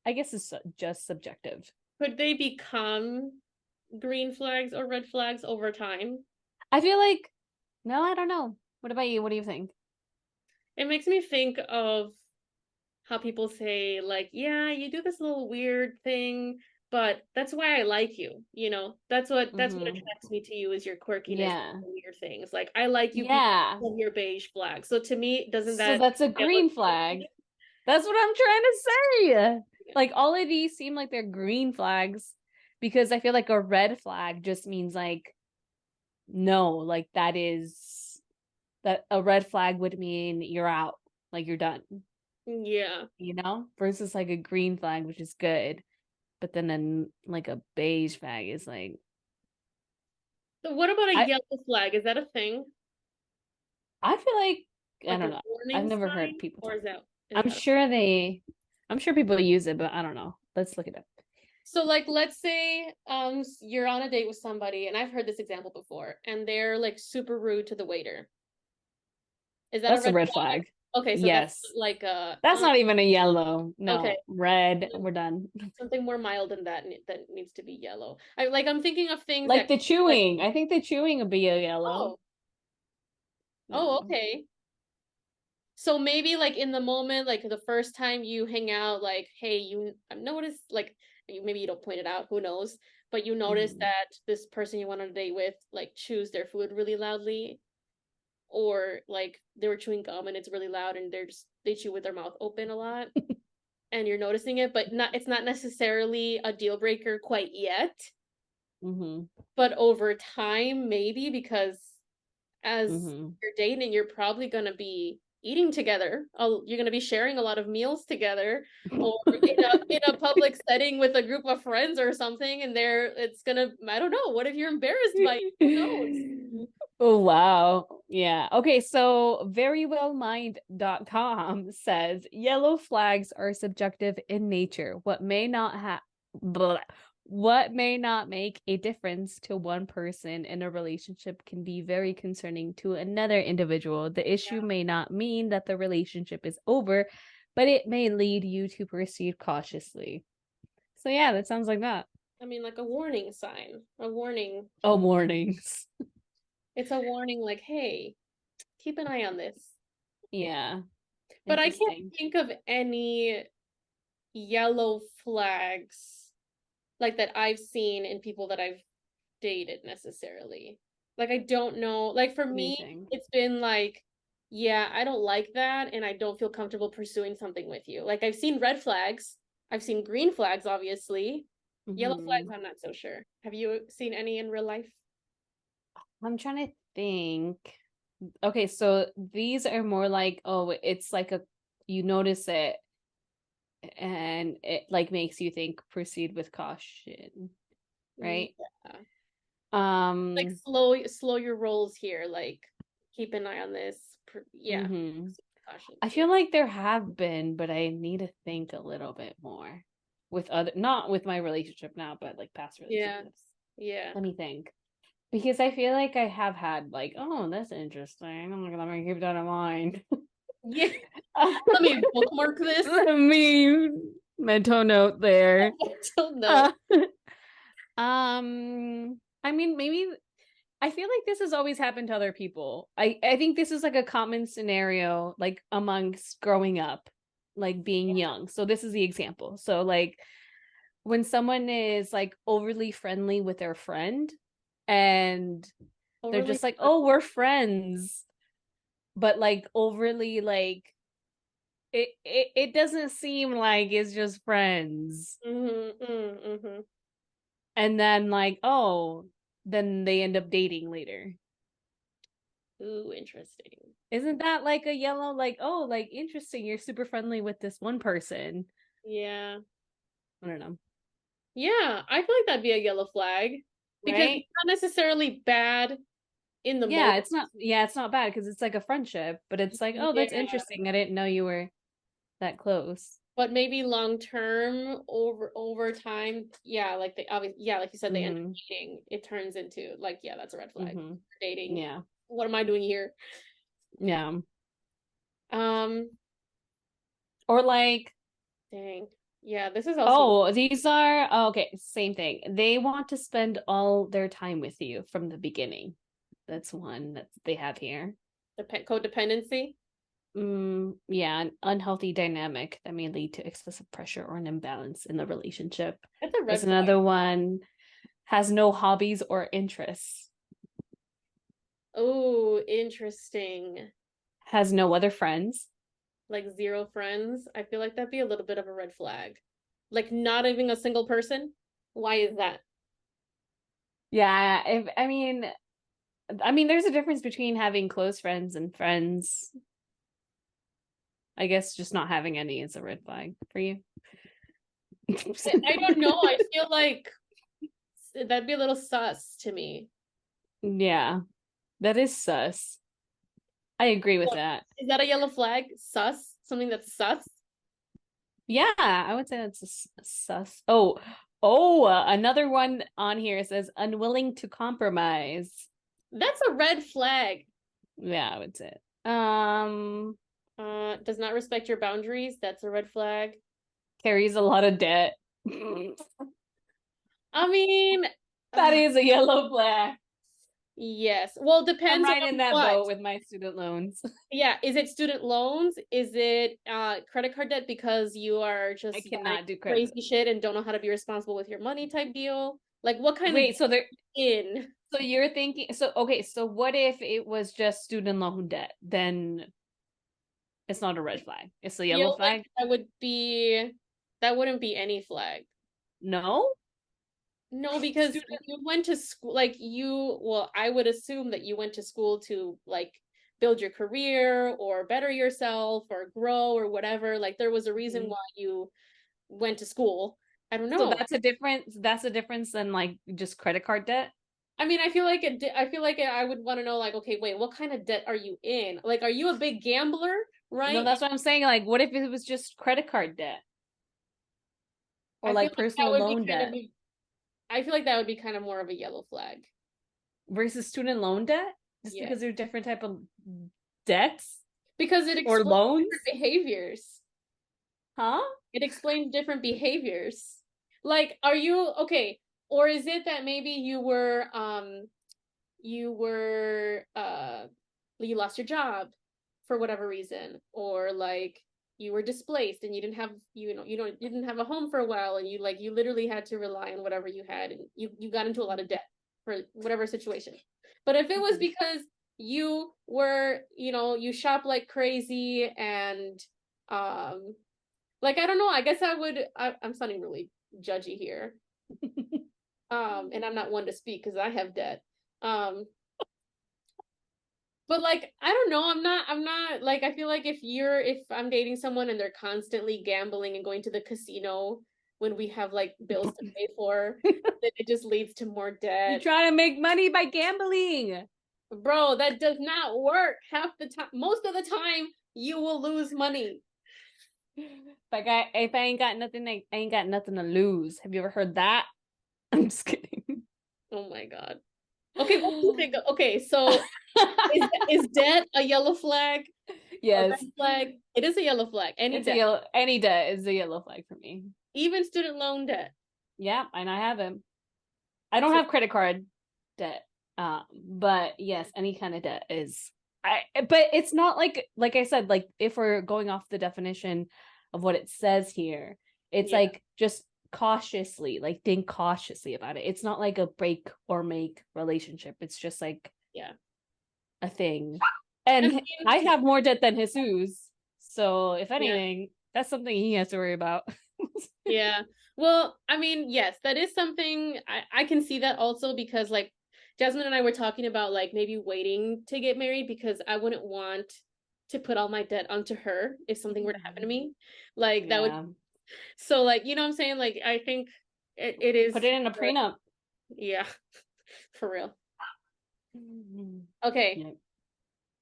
I guess it's just subjective. Could they become green flags or red flags over time? I feel like, no, I don't know. What about you? What do you think? It makes me think of how people say, like, yeah, you do this little weird thing, but that's why I like you. You know, that's what attracts me to you is your quirkiness, Yeah. weird things. Like, I like you because Yeah. of your beige flag. So to me, doesn't So that that's a green flag. That's what I'm trying to say. Yeah. Like all of these seem like they're green flags because I feel like a red flag just means like no, like that a red flag would mean you're out, like you're done. Yeah. You know? Versus like a green flag, which is good. But then like a beige flag is like So what about a I yellow flag? Is that a thing? I feel like I Like a don't know. I've warning never heard sign? people Or talk. is I'm that sure I'm sure people use it, but I don't know. Let's look it up. So like let's say you're on a date with somebody, and I've heard this example before, and they're like super rude to the waiter. Is that a That's a red red flag? flag. Okay, so that's Yes. like That's not even a yellow. okay. No, red. We're done. Something more mild than that that needs to be yellow. I'm thinking of things Like that the like chewing. I think the chewing would be a yellow. oh, oh, Yeah. okay. So maybe like in the moment, like the first time you hang out, like, hey, I've noticed, like, maybe you don't point it out, who knows, but you notice Mhm. that this person you went on a date with, like, chews their food really loudly, or like they were chewing gum and it's really loud and they chew with their mouth open a lot, and you're noticing it, but it's not necessarily a deal breaker quite yet, Mhm. but over time, maybe because as Mhm. you're dating, you're probably going to be eating together. You're going to be sharing a lot of meals together, or in a public setting with a group of friends or something. And it's gonna. I don't know. What if you're embarrassed by it? Who knows? Oh wow. Yeah. Okay, so verywellmind.com says yellow flags are subjective in nature. What may not make a difference to one person in a relationship can be very concerning to another individual. The issue may not mean that the relationship is over, but it may lead you to proceed cautiously. So yeah, that sounds like that. I mean, like a warning sign, a warning. Oh, warnings. It's a warning, like, hey, keep an eye on this. Yeah. But I can't Interesting. think of any yellow flags like that I've seen in people that I've dated necessarily. Like, I don't know. Like, for me, Anything. it's been like, yeah, I don't like that, and I don't feel comfortable pursuing something with you. Like, I've seen red flags, I've seen green flags, obviously. Yellow flags, Mm-hmm. I'm not so sure. Have you seen any in real life? I'm trying to think. Okay, so these are more like, oh, it's like a you notice it and it like makes you think proceed with caution, right? Yeah. Like, Um, slow your rolls here. Like, keep an eye on this. Yeah. hmm Caution. I Yeah. feel like there have been, but I need to think a little bit more with other, not with my relationship now, but like past Yeah. relationships. Yeah. Let me think. Because I feel like I have had like, oh, that's interesting. I'm gonna keep that in mind. Yeah. Let me bookmark this. Let me mental note there. Till no. Uh, I mean, maybe I feel like this has always happened to other people. I think this is like a common scenario, like amongst growing up, like being young. So this is the example. So like when someone is like overly friendly with their friend and they're Overly. just like, oh, we're friends, but like overly like it doesn't seem like it's just friends. Mm-hmm, mm-hmm. And then like, oh, then they end up dating later. Ooh, interesting. Isn't that like a yellow, like, oh, like interesting, you're super friendly with this one person. Yeah. I don't know. Yeah, I feel like that'd be a yellow flag because Right? it's not necessarily bad in the Yeah, moment. it's not yeah, it's not bad because it's like a friendship, but it's like, oh, Yeah, that's interesting. I didn't know you were that close. but maybe long term over time, yeah, like they obviously, yeah, like you said, they end up Mm-hmm. dating. It turns into like, yeah, that's a red flag. Mm-hmm. Dating. Yeah. What am I doing here? Yeah. Um, Or like, dang. Yeah, this is also oh, these are oh, okay, same thing. They want to spend all their time with you from the beginning. That's one that they have here. codependency. Yeah, an unhealthy dynamic that may lead to excessive pressure or an imbalance in the relationship. That's a There's red flag. another one, has no hobbies or interests, Oh, interesting. has no other friends. Like zero friends. I feel like that'd be a little bit of a red flag. Like not even a single person. Why is that? Yeah, if I mean, there's a difference between having close friends and friends. I guess just not having any is a red flag for you. I don't know. I feel like that'd be a little sus to me. Yeah, that is sus. I agree with What- that. Is that a yellow flag? Sus? Something that's sus? Yeah, I would say that's a sus. Oh, another one on here says unwilling to compromise. That's a red flag. Yeah, I would say it. Does not respect your boundaries. That's a red flag. Carries a lot of debt. I mean, That uh, is a yellow flag. yes. Well, I'm depends right on in that what. boat with my student loans. Yeah, is it student loans? Is it credit card debt because you are I just buying cannot do credit. crazy shit and don't know how to be responsible with your money type deal? Like what kind of Wait, so there in? so you're thinking so okay, so what if it was just student loan debt? Then it's not a red flag. It's a yellow Feel like flag? that wouldn't be any flag. No? No, because Student you went to school like well, I would assume that you went to school to like build your career or better yourself or grow or whatever. Like there was a reason why you went to school. I don't So know. that's a difference than like just credit card debt. I mean, I feel like I would want to know, like, okay, wait, what kind of debt are you in? Like, are you a big gambler, No, right? that's what I'm saying. Like, what if it was just credit card debt or I feel like like that personal would be loan kind of, debt I feel like that would be kind of more of a yellow flag. versus student loan debt? Just Yeah, because they're different type of debts because it or explains loans? different behaviors. Huh? It explains different behaviors. Like, are you okay? Or is it that maybe you were you lost your job for whatever reason, or like you were displaced and you didn't have you didn't have a home for a while and you literally had to rely on whatever you had and you got into a lot of debt for whatever situation. But if it was because you were, you shop like crazy and like I don't know, I guess I'm sounding really judgy here. And I'm not one to speak because I have debt. But like I don't know, I'm not like I feel like if I'm dating someone and they're constantly gambling and going to the casino when we have like bills to pay for, then it just leads to more You're debt. trying to make money by gambling. Bro, that does not work half the time. Most of the time, you will lose money. Like if I ain't got nothing, I ain't got nothing to lose. Have you ever heard that? I'm just kidding. Oh my God. Okay, what do you think? Okay, so is debt a yellow flag? A Yes. red flag? It is a yellow flag. Any It's debt. any debt is a yellow flag for me. Even student loan debt. Yeah, and I have them. I don't have credit card debt. But yes, any kind of debt is but it's not like I said, like if we're going off the definition of what it says here, it's like just cautiously, like think cautiously about it. It's not like a break or make relationship. It's just like a thing. And I have more debt than Jesus. So if anything, that's something he has to worry about. Yeah. Well, I mean, yes, that is something I can see that also because like Jasmine and I were talking about like maybe waiting to get married because I wouldn't want to put all my debt onto her if something were to happen to me. Like that would so like you know what I'm saying? Like I think it is put it in a prenup. Yeah. For real. Okay.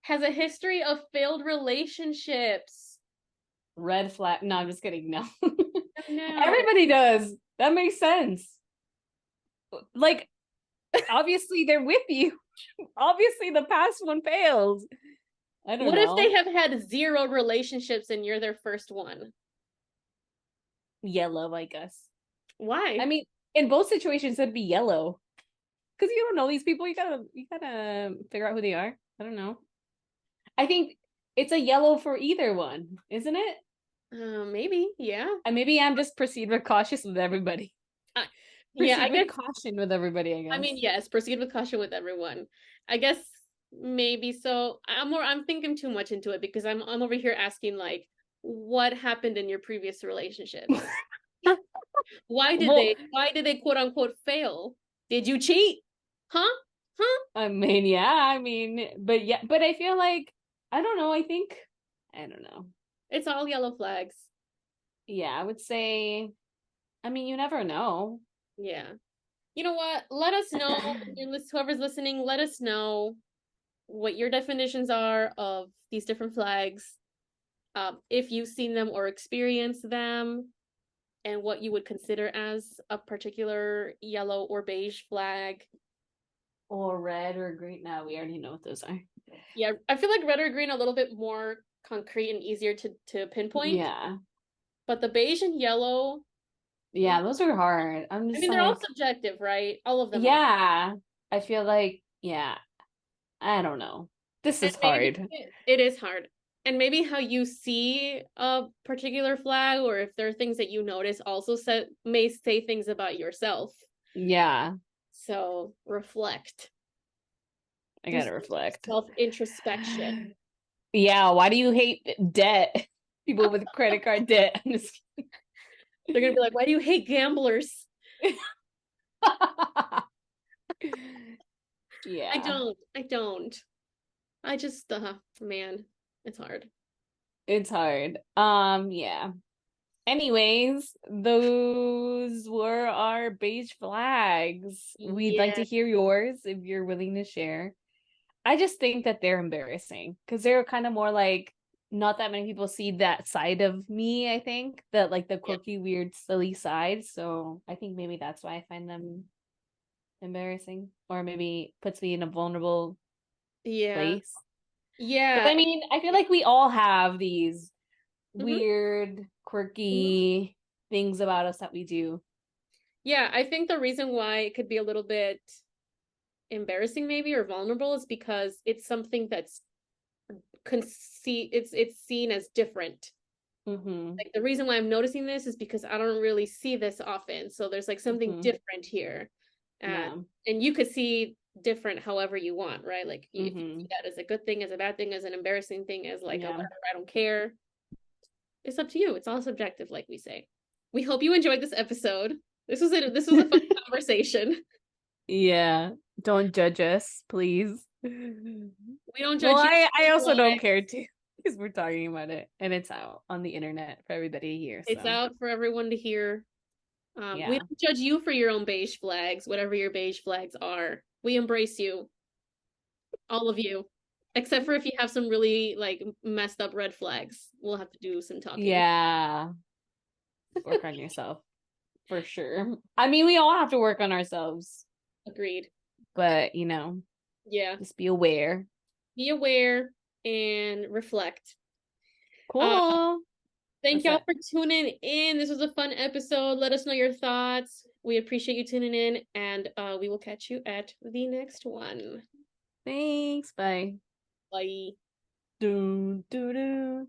Has a history of failed relationships. Red flag. No, I'm just kidding. No. No. Everybody does. That makes sense. Like, obviously they're with you. Obviously the past one fails. I don't know. What if they have had 0 relationships and you're their first one? Yellow, I guess. Why? I mean, in both situations it'd be yellow. Because you don't know these people. You gotta figure out who they are. I don't know. I think it's a yellow for either one, isn't it? Maybe, yeah. And maybe I'm just proceed with cautious with everybody. Yeah, I guess caution with everybody, I guess. I mean, yes, proceed with caution with everyone. I guess maybe so. I'm thinking too much into it because I'm over here asking like what happened in your previous relationships? Why did they quote unquote fail? Did you cheat? Huh? I mean, yeah, but I feel like I don't know, I don't know. It's all yellow flags. Yeah, I would say I mean, you never know. Yeah. You know what? Let us know, whoever's listening, let us know what your definitions are of these different flags, if you've seen them or experienced them, and what you would consider as a particular yellow or beige flag. Or red or green. No, we already know what those are. Yeah, I feel like red or green a little bit more concrete and easier to pinpoint. Yeah. But the beige and yellow. Yeah, those are hard. I mean, they're all subjective, right? All of them are. I feel like, yeah. I don't know. This is hard. It is hard. And maybe how you see a particular flag or if there are things that you notice also may say things about yourself. Yeah. So reflect. I gotta reflect. Self-introspection. Yeah, why do you hate debt? People with credit card debt. I'm just kidding. They're gonna be like, why do you hate gamblers? Yeah. I don't. I just man, it's hard. It's hard. Yeah. Anyways, those were our beige flags. We'd like to hear yours if you're willing to share. I just think that they're embarrassing because they're kind of more like not that many people see that side of me, I think, that like the quirky, weird, silly side. So I think maybe that's why I find them embarrassing or maybe puts me in a vulnerable place. Yeah. But I mean, I feel like we all have these weird, quirky things about us that we do. Yeah, I think the reason why it could be a little bit embarrassing maybe or vulnerable is because it's something that's it's seen as different. Like the reason why I'm noticing this is because I don't really see this often. So there's like something different here. And you could see different however you want, right? Like if you see that as a good thing, as a bad thing, as an embarrassing thing, as like a whatever, I don't care. It's up to you. It's all subjective, like we say. We hope you enjoyed this episode. This was a fun conversation. Yeah. Don't judge us, please. We don't Well, judge you. I also don't care too, because we're talking about it and it's out on the internet for everybody to hear. It's So out for everyone to hear. We yeah. don't judge you for your own beige flags, whatever your beige flags are. We embrace you, all of you, except for if you have some really like messed up red flags. We'll have to do some talking. Yeah. Work on yourself for sure. I mean, we all have to work on ourselves, Agreed. but Yeah. just be aware. Be aware and reflect. Cool. Thank y'all for tuning in. This was a fun episode. Let us know your thoughts. We appreciate you tuning in, and we will catch you at the next one. Thanks. Bye. Bye. Do do do.